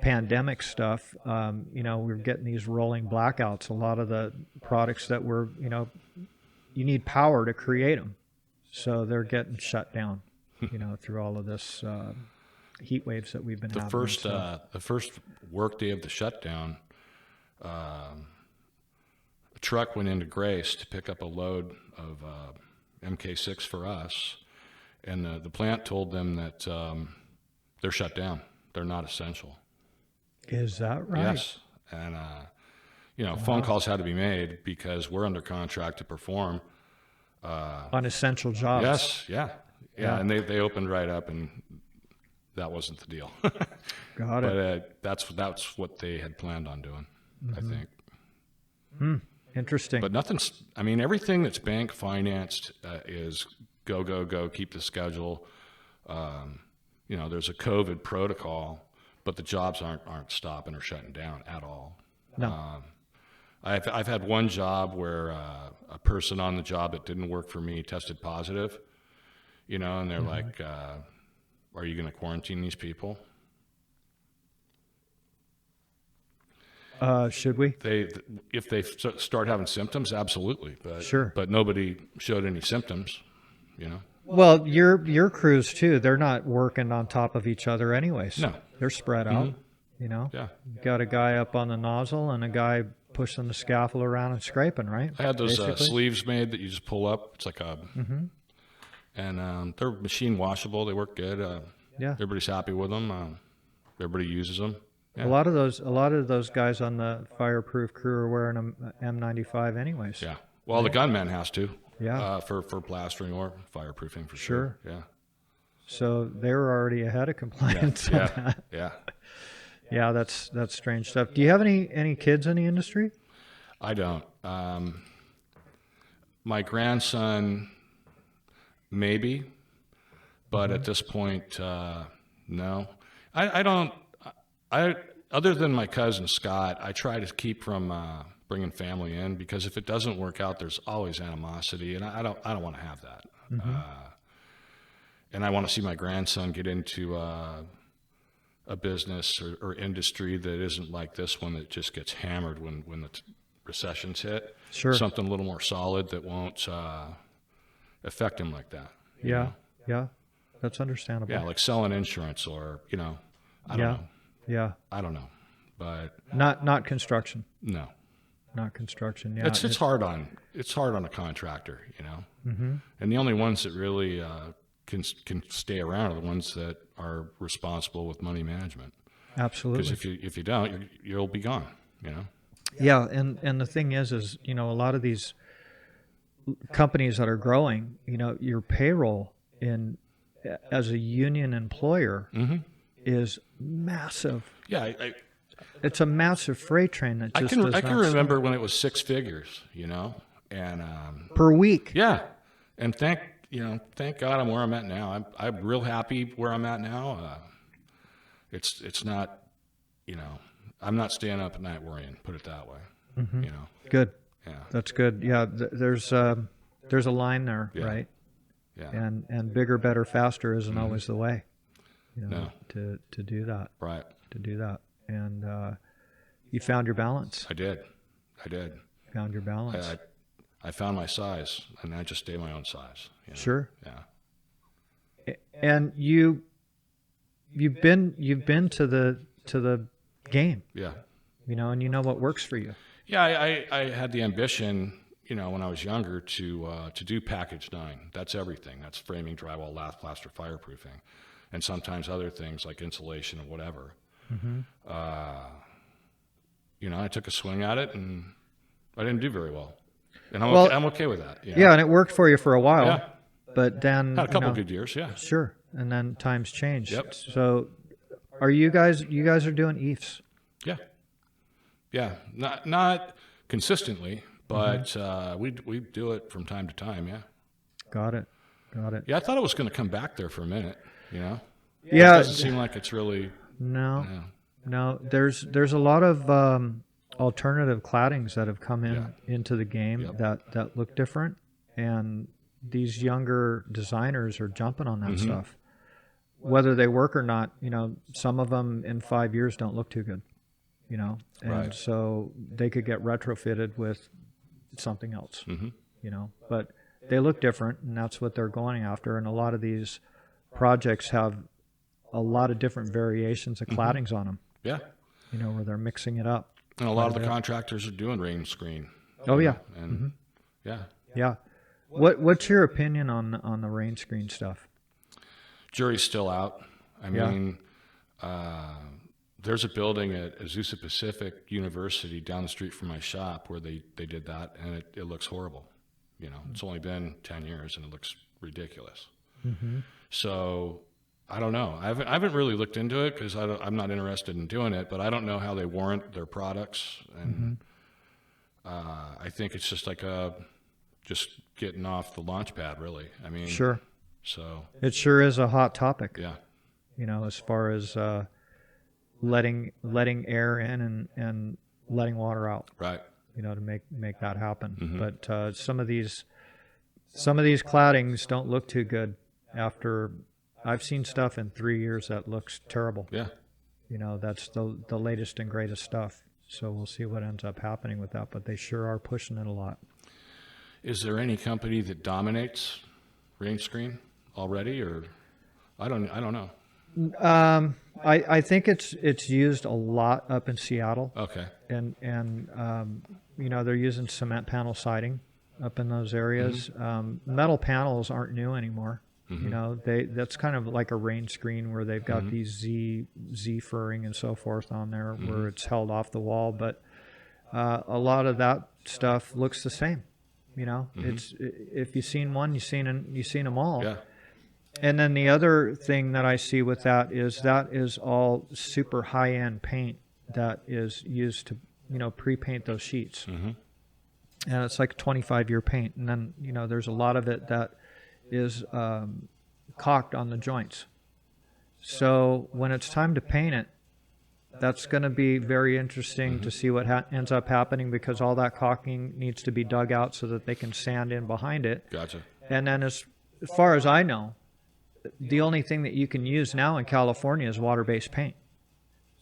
pandemic stuff, we're getting these rolling blackouts. A lot of the products that were, you need power to create them. So they're getting shut down, through all of this heat waves that we've been having. The first work day of the shutdown, a truck went into Grace to pick up a load of MK6 for us, and the plant told them that they're shut down. They're not essential. Is that right? Yes, and phone calls had to be made because we're under contract to perform On essential jobs. Yes, yeah, and they opened right up, and that wasn't the deal. Got it. But that's what they had planned on doing, I think. Interesting. But nothing's. I mean, everything that's bank financed is go, keep the schedule. There's a COVID protocol, but the jobs aren't stopping or shutting down at all. No. I've had one job where a person on the job that didn't work for me tested positive, and they're like, "Are you going to quarantine these people?" Should we? If they start having symptoms, absolutely. But Sure. But nobody showed any symptoms, Well, your crews too. They're not working on top of each other anyways. No. They're spread out. Yeah. You got a guy up on the nozzle and a guy pushing the scaffold around and scraping, right? I had those Basically? sleeves made that you just pull up. It's like a, and they're machine washable. They work good. Yeah. Everybody's happy with them. Everybody uses them. Yeah. A lot of those guys on the fireproof crew are wearing an M95 anyways. Yeah. Well, the gunman has to. Yeah. For plastering or fireproofing for sure. Yeah. So they were already ahead of compliance. on that. Yeah. Yeah, that's strange stuff. Do you have any kids in the industry? I don't. My grandson, maybe, but at this point, no. I don't. Other than my cousin Scott, I try to keep from bringing family in, because if it doesn't work out, there's always animosity, and I don't want to have that. And I want to see my grandson get into a business or industry that isn't like this one that just gets hammered when the recessions hit. Sure. Something a little more solid that won't affect him like that. you Yeah. know? Yeah. That's understandable. Yeah, like selling insurance, or I don't know. Yeah. I don't know, but Not construction. no. Not construction. Yeah. It's hard on a contractor, Mm-hmm. and the only ones that really can stay around are the ones that are responsible with money management. Absolutely. Because if you don't, you'll be gone. Yeah, and the thing is a lot of these companies that are growing, your payroll as a union employer is massive. Yeah, It's a massive freight train that just I can remember when it was six figures, and per week. yeah, and thank God I'm where I'm at now. I'm real happy where I'm at now. It's not, I'm not staying up at night worrying. Put it that way. Mm-hmm. Good. Yeah. That's good. Yeah. There's a line there, Yeah. right? Yeah. And bigger, better, faster isn't always the way. No. To do that. Right. To do that, and you found your balance. I did. Found your balance. I found my size, and I just stay my own size. Sure. Yeah. And you've been to the game. Yeah. And you know what works for you. Yeah. I had the ambition, when I was younger, to do package 9. That's everything. That's framing, drywall, lath, plaster, fireproofing, and sometimes other things like insulation or whatever. Mm-hmm. I took a swing at it, and I didn't do very well. And I'm okay with that. Yeah, and it worked for you for a while. Yeah. But then Had a couple good years, yeah. Sure. And then times changed. Yep. So are you guys are doing eifs? Yeah. Yeah. Not consistently, but we do it from time to time, yeah. Got it. Yeah, I thought it was going to come back there for a minute, Yeah. It doesn't seem like it's really. No. There's a lot of alternative claddings that have come into the game that look different, and these younger designers are jumping on that stuff. Whether they work or not, some of them in 5 years don't look too good, and Right. so they could get retrofitted with something else, but they look different, and that's what they're going after. And a lot of these projects have a lot of different variations of claddings on them, Yeah. where they're mixing it up. And a lot of the contractors are doing rain screen. Oh, yeah. And yeah. Yeah. What's your opinion on the rain screen stuff? Jury's still out. I mean, there's a building at Azusa Pacific University down the street from my shop where they did that, and it looks horrible. It's only been 10 years, and it looks ridiculous. Mm-hmm. So I don't know. I haven't really looked into it because I'm not interested in doing it, but I don't know how they warrant their products. And I think it's just like just getting off the launch pad, really. I mean, Sure. So It sure is a hot topic, yeah. As far as letting air in and letting water out, Right. to make that happen. Mm-hmm. But some of these claddings don't look too good after. I've seen stuff in 3 years that looks terrible. Yeah. That's the latest and greatest stuff. So we'll see what ends up happening with that. But they sure are pushing it a lot. Is there any company that dominates rain screen already, or I don't know. I think it's used a lot up in Seattle. Okay. And they're using cement panel siding up in those areas. Metal panels aren't new anymore. That's kind of like a rain screen where they've got these Z furring and so forth on there where it's held off the wall. But a lot of that stuff looks the same. It's if you've seen one, you've seen them all. Yeah. And then the other thing that I see with that is all super high-end paint that is used to pre-paint those sheets. And it's like a 25-year paint. And then there's a lot of it that is caulked on the joints. So when it's time to paint it, That's going to be very interesting to see what ends up happening, because all that caulking needs to be dug out so that they can sand in behind it. Gotcha. And then as far as I know, the only thing that you can use now in California is water-based paint.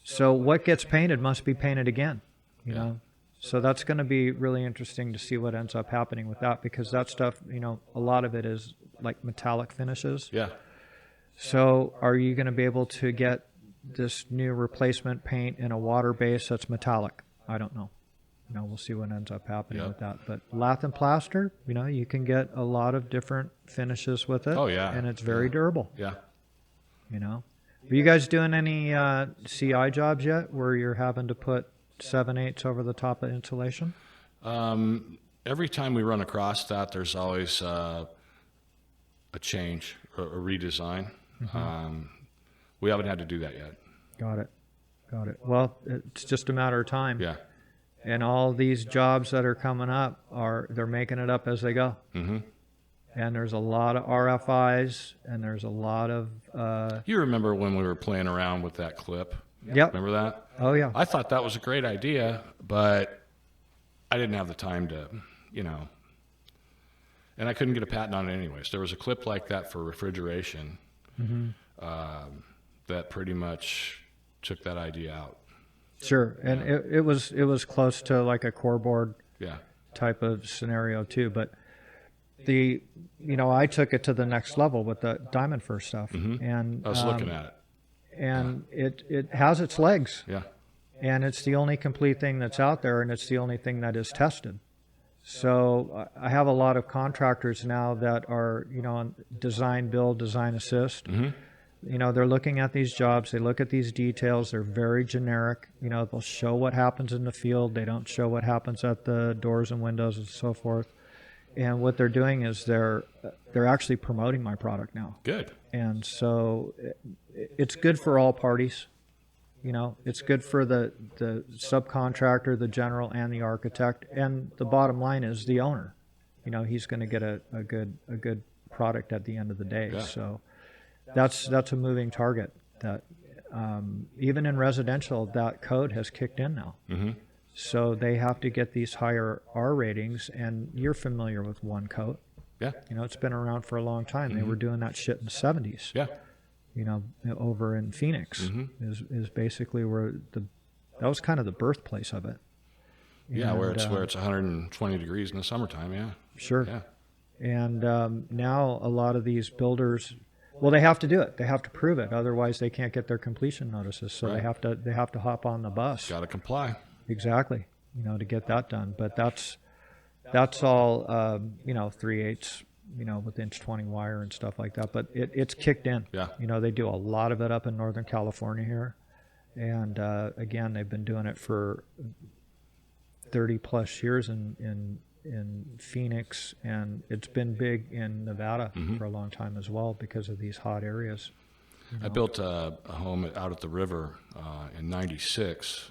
So what gets painted must be painted again, you know. So that's going to be really interesting to see what ends up happening with that, because that stuff, you know, a lot of it is like metallic finishes. Yeah. So are you going to be able to get this new replacement paint in a water base that's metallic? I don't know. You know, we'll see what ends up happening with that. But lath and plaster, you know, you can get a lot of different finishes with it. Oh, yeah. And it's very durable. Yeah. You know, are you guys doing any CI jobs yet where you're having to put 7/8 over the top of insulation? Every time we run across that, there's always a change or a redesign. We haven't had to do that yet. Got it. Got it. Well, it's just a matter of time. Yeah. And all these jobs that are coming up they're making it up as they go. Mm-hmm. And there's a lot of RFIs, and there's a lot of You remember when we were playing around with that clip? Yep. Remember that? Oh yeah. I thought that was a great idea, but I didn't have the time to, you know, and I couldn't get a patent on it anyways. There was a clip like that for refrigeration that pretty much took that idea out. Sure. And it was close to like a core board Yeah. type of scenario too, but I took it to the next level with the diamond first stuff. And I was looking at it. and it has its legs. Yeah. And it's the only complete thing that's out there, and it's the only thing that is tested. So I have a lot of contractors now that are, on design, build, design, assist. They're looking at these jobs. They look at these details. They're very generic. They'll show what happens in the field. They don't show what happens at the doors and windows and so forth. And what they're doing is they're actually promoting my product now. Good. And so it's good for all parties. It's good for the subcontractor, the general, and the architect. And the bottom line is the owner. He's going to get a good product at the end of the day. Yeah. So that's a moving target. That even in residential, that code has kicked in now. So they have to get these higher R ratings. And you're familiar with one coat. Yeah. It's been around for a long time. They were doing that shit in the 70s. Yeah. Over in Phoenix is basically where that was kind of the birthplace of it. Yeah, where it's 120 degrees in the summertime. Yeah. Sure. Yeah. And now a lot of these builders, well, they have to do it. They have to prove it. Otherwise, they can't get their completion notices. So Right. they have to hop on the bus. Got to comply. Exactly. To get that done. But that's all 3/8. With inch 20 wire and stuff like that. But it's kicked in. Yeah. They do a lot of it up in Northern California here. And again, they've been doing it for 30 plus years in Phoenix, and it's been big in Nevada for a long time as well because of these hot areas. I built a home out at the river in '96,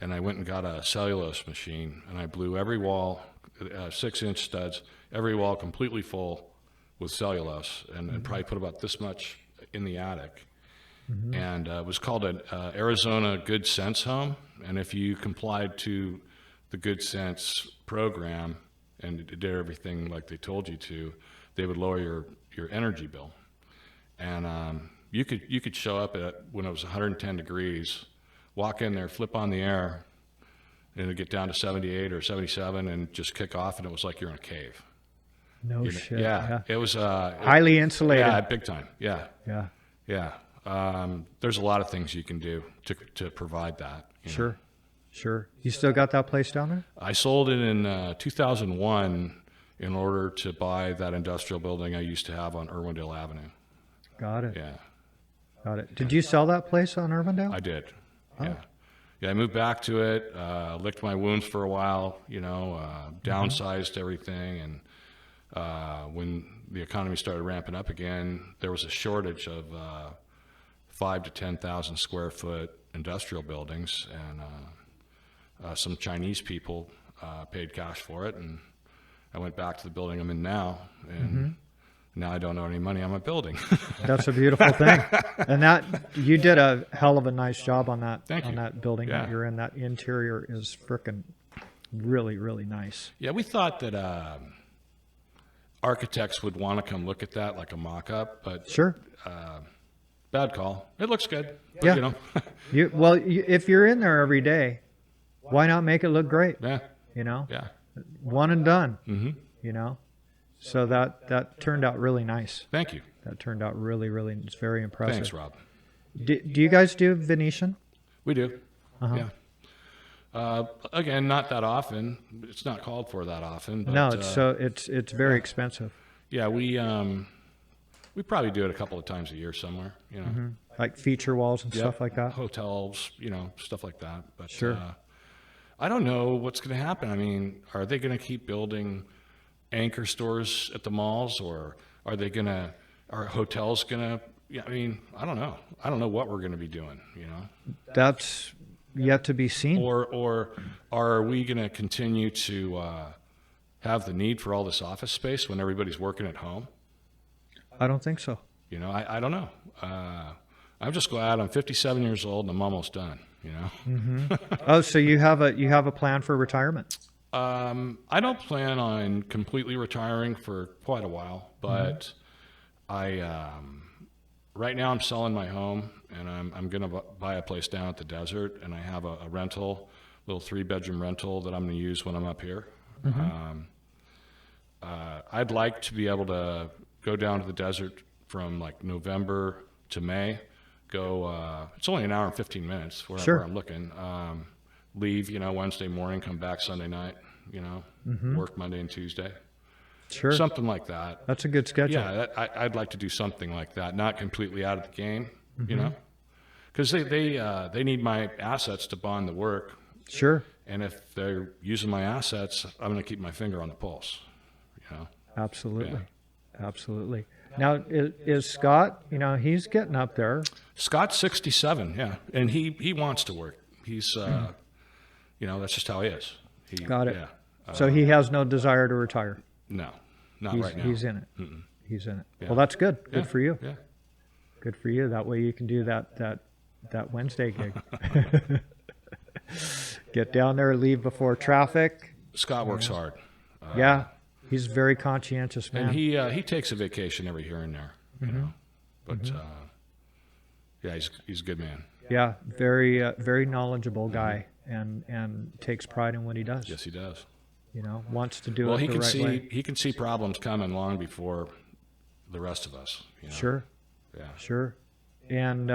and I went and got a cellulose machine, and I blew every wall, 6-inch studs, every wall completely full with cellulose, and probably put about this much in the attic. And it was called an Arizona Good Sense home, and if you complied to the Good Sense program and did everything like they told you to, they would lower your energy bill. And you could show up when it was 110 degrees, walk in there, flip on the air, and it'd get down to 78 or 77 and just kick off, and it was like you're in a cave. No shit. Yeah. It was Highly insulated. yeah, big time. Yeah. Yeah. Yeah. There's a lot of things you can do to provide that. Sure. You still got that place down there? I sold it in 2001 in order to buy that industrial building I used to have on Irwindale Avenue. Got it. Yeah. Got it. Did you sell that place on Irvindale? I did. Oh. Yeah. Yeah, I moved back to it, licked my wounds for a while, downsized everything. And when the economy started ramping up again, there was a shortage of 5,000 to 10,000 square foot industrial buildings. And some Chinese people paid cash for it. And I went back to the building I'm in now and Now I don't owe any money on my building. That's a beautiful thing. And that you did a hell of a nice job on that Thank you. that building Yeah. that you're in. That interior is frickin' really, really nice. Yeah, we thought that architects would want to come look at that like a mock-up, but Sure. bad call. It looks good. But, Yeah. You know, If you're in there every day, why not make it look great? yeah, You know, yeah. one and done. Mm-hmm. You know, so that turned out really nice. Thank you. That turned out really, really. It's very impressive. Thanks, Rob. Do you guys do Venetian? We do. Uh-huh. Yeah. Again, not that often. It's not called for that often. But, No, it's very expensive. Yeah, we probably do it a couple of times a year somewhere. You know, Like feature walls and Yep. stuff like that. Hotels, you know, stuff like that. But Sure. I don't know what's going to happen. I mean, are they going to keep building anchor stores at the malls, or are hotels going to? Yeah, I mean, I don't know. I don't know what we're going to be doing. You know, That's yet to be seen. or are we going to continue to have the need for all this office space when everybody's working at home? I don't think so. You know, I don't know. I'm just glad I'm 57 years old and I'm almost done. You know. Oh, so you have a plan for retirement? I don't plan on completely retiring for quite a while, but right now I'm selling my home, and I'm going to buy a place down at the desert, and I have a rental, little 3-bedroom rental that I'm going to use when I'm up here. I'd like to be able to go down to the desert from like November to May. It's only an hour and 15 minutes where Sure. I'm looking. Leave, you know, Wednesday morning, come back Sunday night, you know, work Monday and Tuesday. Sure. Something like that. That's a good schedule. Yeah, I'd like to do something like that, not completely out of the game, you know, because they need my assets to bond the work, Sure. and if they're using my assets, I'm going to keep my finger on the pulse, you know. Absolutely. Absolutely. Now, is Scott, you know, he's getting up there. Scott's 67, yeah, and he wants to work. He's, you know, that's just how he is. Got it. Yeah. So he has no desire to retire. No, not He's, right now. he's in it. He's in it. Yeah. Well, that's good. Yeah, Good for you. Yeah. Good for you. That way you can do that Wednesday gig. Get down there, leave before traffic. Scott works hard. Yeah. He's a very conscientious man. And he takes a vacation every here and there, you know. But yeah, he's a good man. Yeah, very knowledgeable guy, and takes pride in what he does. Yes, he does. You know, wants to do Well, it he the can right see way. he can see problems coming long before the rest of us. You know? Sure, Yeah. sure. And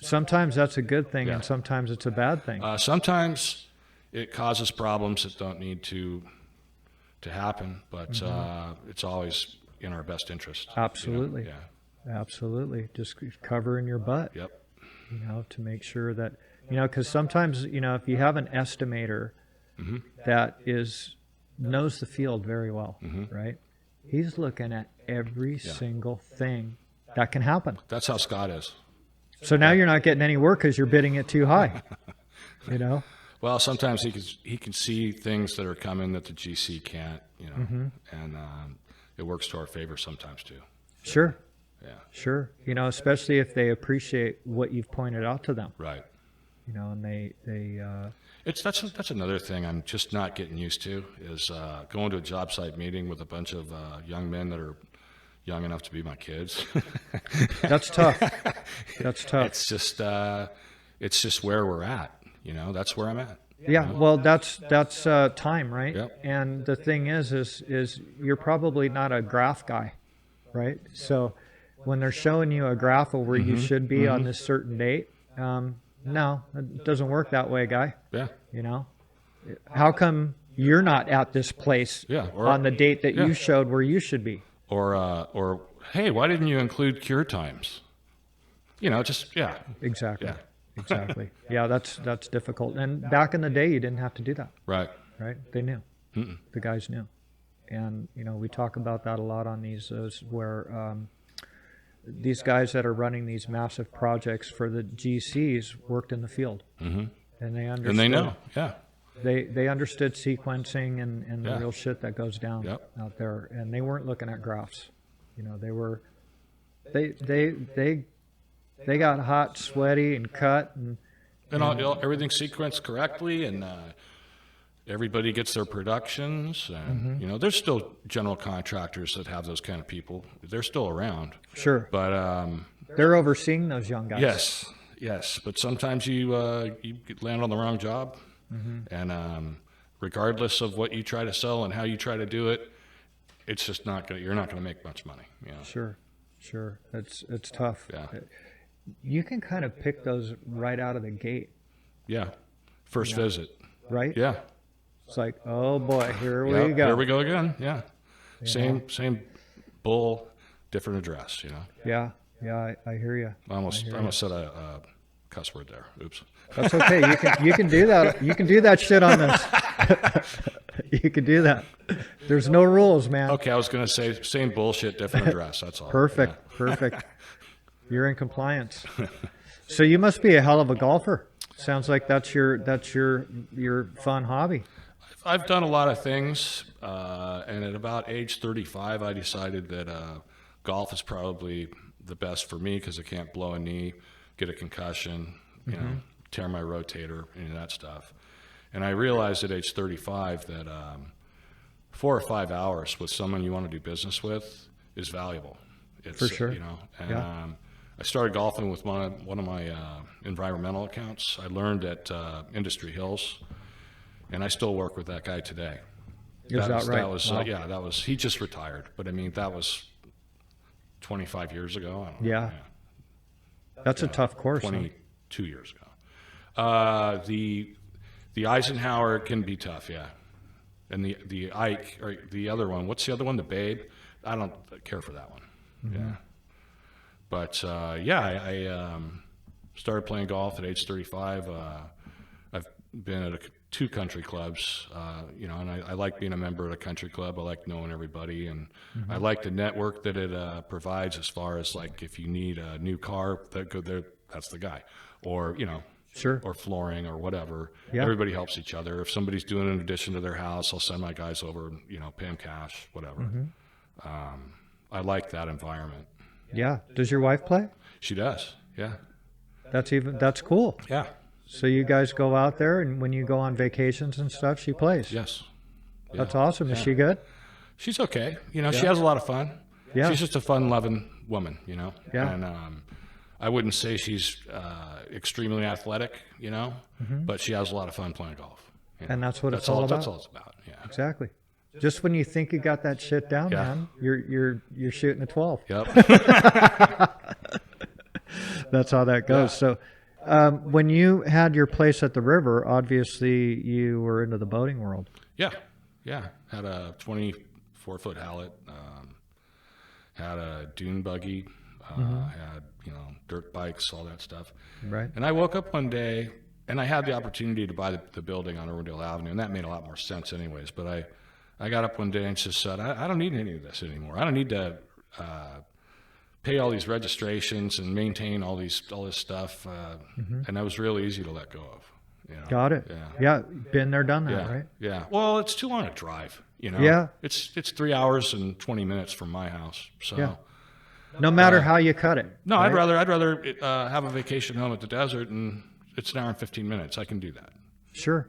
sometimes that's a good thing, Yeah. and sometimes it's a bad thing. Sometimes it causes problems that don't need to happen, but it's always in our best interest. Absolutely. You know? Yeah. Absolutely. Just covering your butt. Yep. You know, to make sure that, you know, because sometimes, you know, if you have an estimator that knows the field very well, right? He's looking at every single thing that can happen. That's how Scott is. So now you're not getting any work because you're bidding it too high. You know? Well, sometimes he can see things that are coming that the GC can't, you know, and it works to our favor sometimes too. Sure. Yeah. Sure. You know, especially if they appreciate what you've pointed out to them. Right. You know, and they That's another thing I'm just not getting used to is going to a job site meeting with a bunch of young men that are young enough to be my kids. that's tough. That's tough. It's just where we're at. You know, that's where I'm at. Yeah, well, that's time, right? Yep. And the thing is you're probably not a graph guy, right? So when they're showing you a graph of where you should be on this certain date, no, it doesn't work that way, guy. Yeah. You know, how come you're not at this place on the date that you showed where you should be? Or hey, why didn't you include cure times? You know, just Exactly. Yeah. Exactly. Yeah, that's difficult. And back in the day, you didn't have to do that, Right. right? They knew. The guys knew. And, you know, we talk about that a lot on these, where these guys that are running these massive projects for the GCs worked in the field. And they understood. And they know. Yeah. They understood sequencing and the Yeah. real shit that goes down Yep. out there, and they weren't looking at graphs. You know, they got hot, sweaty, and cut, and everything's sequenced correctly, and everybody gets their productions. And there's still general contractors that have those kind of people. They're still around. sure, But they're overseeing those young guys. yes. But sometimes you land on the wrong job, and regardless of what you try to sell and how you try to do it, it's just not gonna. You're not gonna make much money. Sure. It's tough. Yeah. You can kind of pick those right out of the gate, Yeah. First visit. right? Yeah. It's like, oh boy, here we Yep, go. Here we go again. Yeah. Same bull, different address. Yeah, I hear you. I almost said a cuss word there. Oops. That's okay. You can do that. You can do that shit on this. You can do that. There's no rules, man. Okay, I was gonna say same bullshit, different address. That's all. Perfect. You're in compliance. So you must be a hell of a golfer. Sounds like that's your fun hobby. I've done a lot of things, and at about age 35, I decided that golf is probably the best for me because I can't blow a knee, get a concussion, tear my rotator, any of that stuff. And I realized at age 35 that 4 or 5 hours with someone you want to do business with is valuable. It's, For sure. And I started golfing with one of my environmental accounts. I learned at Industry Hills, and I still work with that guy today. Is that right? That was Wow. he just retired, but I mean that was 25 years ago. I don't know. Yeah. That's a tough course. Huh? 22 years ago. The Eisenhower can be tough, yeah. And the Ike, or the other one, what's the other one? The Babe? I don't care for that one. Yeah. But I started playing golf at age 35. I've been at 2 country clubs, and I like being a member of a country club. I like knowing everybody, and I like the network that it provides as far as like if you need a new car, that's the guy, or Sure. or flooring or whatever. Yeah. Everybody helps each other. If somebody's doing an addition to their house, I'll send my guys over and pay them cash, whatever. I like that environment. Yeah. Does your wife play? She does. Yeah. That's cool. Yeah. So you guys go out there, and when you go on vacations and stuff, she plays. Yes. Yeah. That's awesome. Is she good? She's okay. She has a lot of fun. Yeah. She's just a fun-loving woman, Yeah. And I wouldn't say she's extremely athletic, but she has a lot of fun playing golf. And that's what it's all about. That's all it's about. Yeah. Exactly. Just when you think you got that shit down, Yeah. man, you're shooting a 12. Yep. That's how that goes. So, when you had your place at the river, obviously you were into the boating world. Yeah. Had a 24-foot Hallet. Had a dune buggy. Had dirt bikes, all that stuff. Right. And I woke up one day, and I had the opportunity to buy the building on Irwindale Avenue, and that made a lot more sense anyways. But I got up one day and just said, I don't need any of this anymore. I don't need to pay all these registrations and maintain all this stuff. And that was really easy to let go of. Got it. Yeah. Been there, done that, right? Yeah. Well, it's too long to drive. Yeah. It's 3 hours and 20 minutes from my house. So. Yeah. No matter how you cut it. No, right? I'd rather have a vacation home at the desert, and it's an hour and 15 minutes. I can do that. Sure.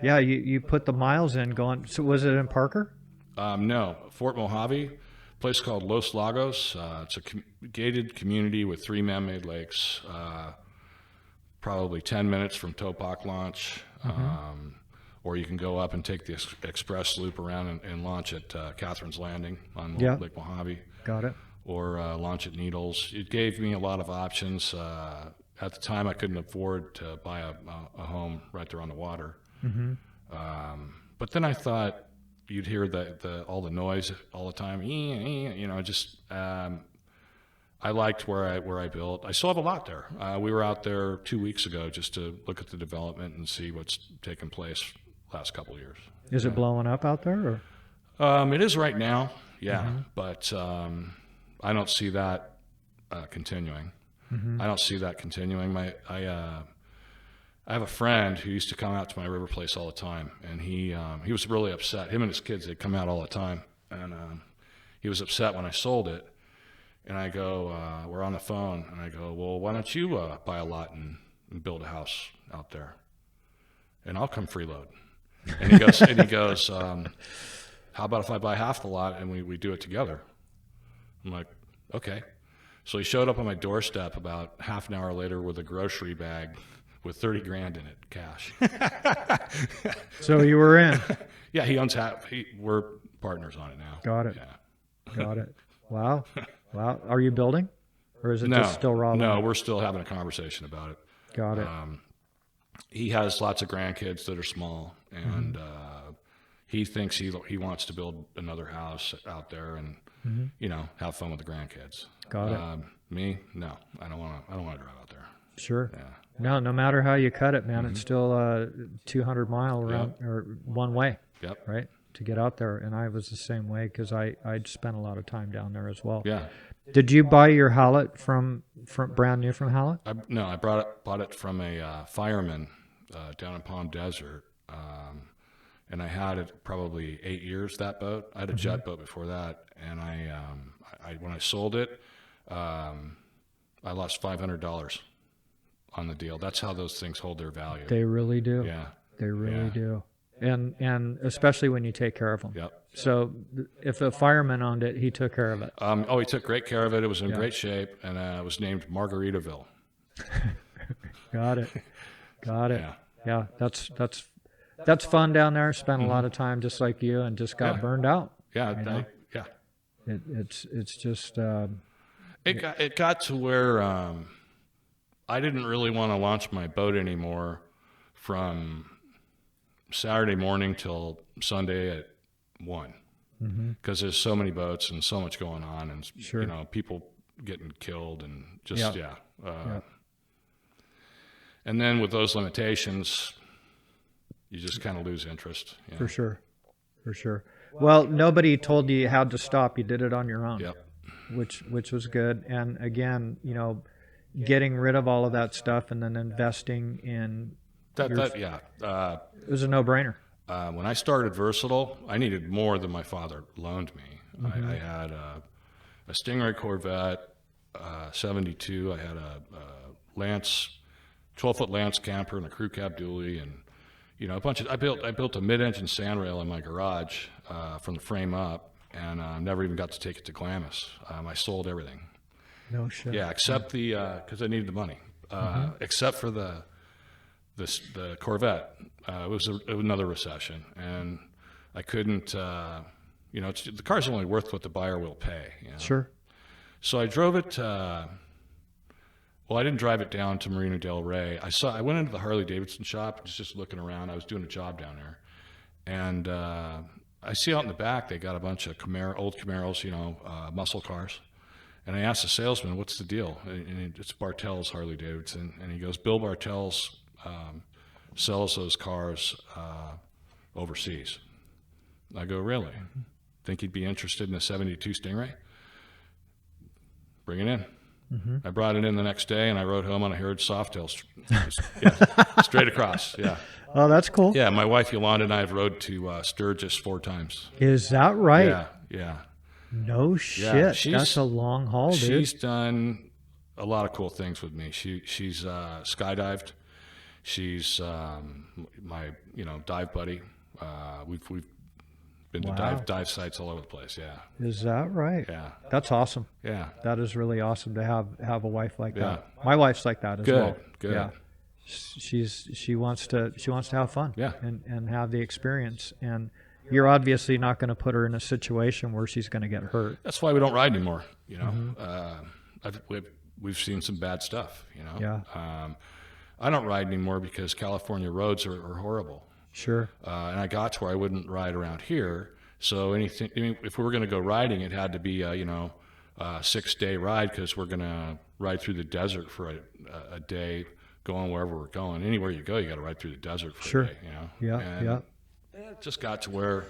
Yeah, you put the miles in going. So was it in Parker? No, Fort Mojave, a place called Los Lagos. It's a gated community with 3 man-made lakes, probably 10 minutes from Topak launch. Or you can go up and take the express loop around and launch at Catherine's Landing on Lake Mojave. Got it. Or launch at Needles. It gave me a lot of options. At the time, I couldn't afford to buy a home right there on the water. But then I thought you'd hear all the noise all the time. I liked where I built. I still have a lot there. We were out there 2 weeks ago just to look at the development and see what's taken place last couple of years. Is it blowing up out there? Or? It is right now, but I don't see that continuing. I don't see that continuing. I have a friend who used to come out to my river place all the time, and he was really upset. Him and his kids, they'd come out all the time, and he was upset when I sold it. And I go, we're on the phone, and I go, well, why don't you buy a lot and build a house out there, and I'll come freeload. And he goes, how about if I buy half the lot and we do it together? I'm like, okay. So he showed up on my doorstep about half an hour later with a grocery bag with 30 grand in it, cash. So you were in. Yeah, he owns half. We're partners on it now. Got it. Yeah. Got it. Wow. Wow. Are you building? Or is it just still raw? No, we're still having a conversation about it. Got it. He has lots of grandkids that are small, and he thinks he wants to build another house out there and have fun with the grandkids. Got it. Me, no, I don't want to drive out there. Sure. Yeah. No matter how you cut it, man, it's still 200 mile around or one way. Yep. Right, to get out there. And I was the same way because I'd spent a lot of time down there as well. Yeah. Did you buy your Hallett from brand new from Hallett? No, I bought it from a fireman down in Palm Desert, and I had it probably 8 years. That boat, I had a jet boat before that, and I when I sold it, I lost $500 on the deal. That's how those things hold their value. They really do. Yeah. They really do. And especially when you take care of them. Yep. So if a fireman owned it, he took care of it. He took great care of it. It was in great shape, and it was named Margaritaville. Got it. Yeah. Yeah. That's fun down there. Spent a lot of time just like you, and just got burned out. Yeah. It's just. It got to where I didn't really want to launch my boat anymore from Saturday morning till Sunday at 1, because there's so many boats and so much going on, and people getting killed, and just and then with those limitations, you just kind of lose interest. For sure. Well, nobody told you how to stop. You did it on your own. Yep. Which was good. And again, getting rid of all of that stuff and then investing in it was a no-brainer. When I started Versatile, I needed more than my father loaned me. I had a Stingray Corvette, 72. I had a Lance, 12-foot Lance camper and a crew cab dually, and a bunch of. I built a mid-engine sandrail in my garage from the frame up, and never even got to take it to Glamis. I sold everything. No shit. Yeah, except because I needed the money. Except for the Corvette. It was another recession, and I couldn't. The car's only worth what the buyer will pay. Sure. So I drove it. Well, I didn't drive it down to Marina Del Rey. I went into the Harley Davidson shop, just looking around. I was doing a job down there, and I see out in the back they got a bunch of old Camaros, muscle cars. And I asked the salesman, "What's the deal?" And it's Bartell's Harley Davidson, and he goes, "Bill Bartell's sells those cars overseas." I go, "Really? Think he'd be interested in a 72 Stingray? Bring it in." I brought it in the next day, and I rode home on a Heritage Softail, straight across. Yeah. Oh, that's cool. Yeah, my wife Yolanda and I have rode to Sturgis 4 times. Is that right? Yeah. No shit. Yeah, that's a long haul, dude. She's done a lot of cool things with me. She's skydived. She's my dive buddy. We've been to dive sites all over the place. Yeah. Is that right? Yeah. That's awesome. Yeah. That is really awesome to have a wife like that. My wife's like that as well. Good. Yeah. She wants to have fun. Yeah. And have the experience, and you're obviously not going to put her in a situation where she's going to get hurt. That's why we don't ride anymore. We've seen some bad stuff. Yeah. I don't ride anymore because California roads are horrible. Sure. And I got to where I wouldn't ride around here. So if we were going to go riding, it had to be a 6-day ride, because we're going to ride through the desert for a day, going wherever we're going. Anywhere you go, you got to ride through the desert for a day. Yeah. It just got to where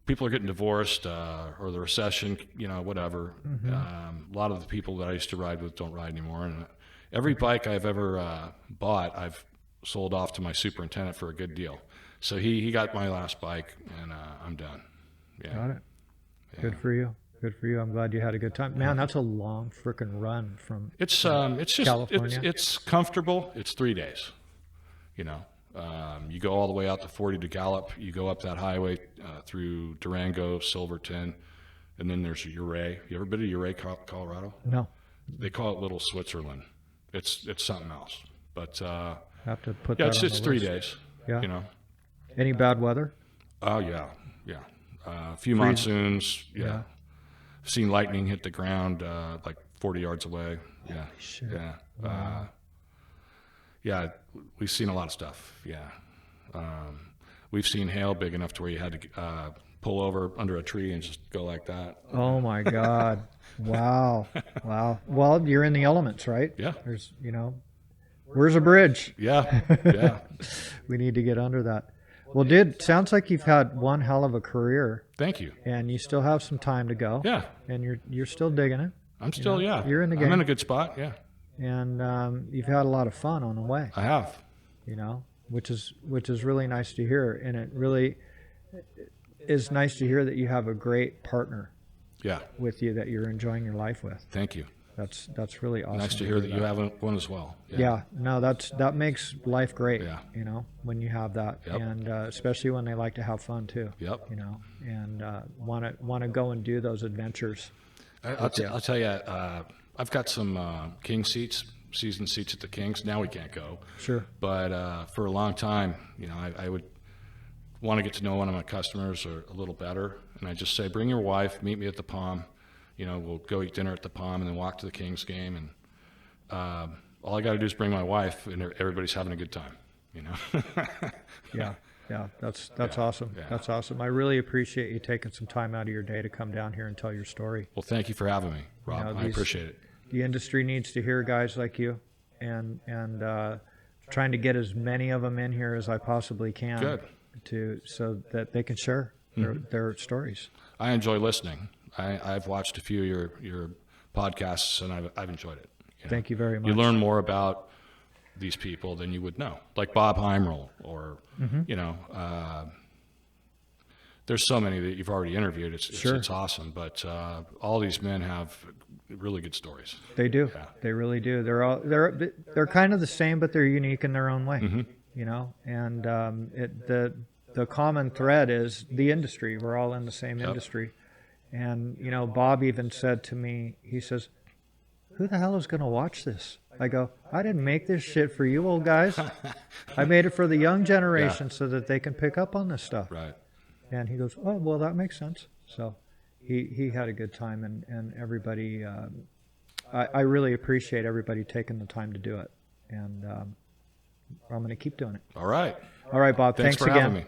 people are getting divorced, or the recession, whatever. A lot of the people that I used to ride with don't ride anymore. And every bike I've ever bought, sold off to my superintendent for a good deal. So he got my last bike, and I'm done. Yeah. Got it. Good for you. Good for you. I'm glad you had a good time. Man, that's a long freaking run from It's just California. it's comfortable. It's 3 days. You know, you go all the way out to 40 to Gallup. You go up that highway through Durango, Silverton, and then there's Ouray. You ever been to Ouray, Colorado? No. They call it Little Switzerland. It's something else. But Have to put yeah, that on it's the 3 list. days. Yeah. You know. Any bad weather? Oh yeah. A few monsoons. Yeah. I've seen lightning hit the ground like 40 yards away. Yeah. Shit. Yeah. Wow. Yeah. We've seen a lot of stuff. Yeah. We've seen hail big enough to where you had to pull over under a tree and just go like that. Oh my God. Wow. Wow. Well, you're in the elements, right? Yeah. There's, where's a bridge? Yeah. Yeah. We need to get under that. Well, dude, sounds like you've had one hell of a career, Thank you. and you still have some time to go. Yeah. And you're still digging it, I'm still, yeah. you're in the I'm game. in a good spot. Yeah. and you've had a lot of fun on the way. I have. Which is really nice to hear, and it really is nice to hear that you have a great partner Yeah. with you that you're enjoying your life with. Thank you. That's really awesome. Nice to hear that you have one as well. Yeah, no, that makes life great. Yeah. When you have that, Yep. and especially when they like to have fun too. Yep. And want to go and do those adventures. I'll tell you, I've got some King seats, season seats at the Kings. Now we can't go. Sure. But for a long time, I would want to get to know one of my customers or a little better, and I just say, bring your wife, meet me at the Palm. We'll go eat dinner at the Palm and then walk to the Kings game. And all I got to do is bring my wife, and everybody's having a good time. Yeah. That's awesome. Yeah. That's awesome. I really appreciate you taking some time out of your day to come down here and tell your story. Well, thank you for having me, Rob. I appreciate it. The industry needs to hear guys like you, and trying to get as many of them in here as I possibly can. Good. So that they can share their stories. I enjoy listening. I've watched a few of your podcasts, and I've enjoyed it. Thank you very much. You learn more about these people than you would know, like Bob Heimrel, or there's so many that you've already interviewed. It's awesome, but all these men have really good stories. They do. Yeah. They really do. They're kind of the same, but they're unique in their own way. And the common thread is the industry. We're all in the same industry. And Bob even said to me, he says, "Who the hell is going to watch this?" I go, "I didn't make this shit for you old guys. I made it for the young generation so that they can pick up on this stuff." Right. And he goes, "Oh, well, that makes sense." So he had a good time, and everybody, I really appreciate everybody taking the time to do it. And I'm going to keep doing it. All right. All right, Bob. Thanks for again. having me.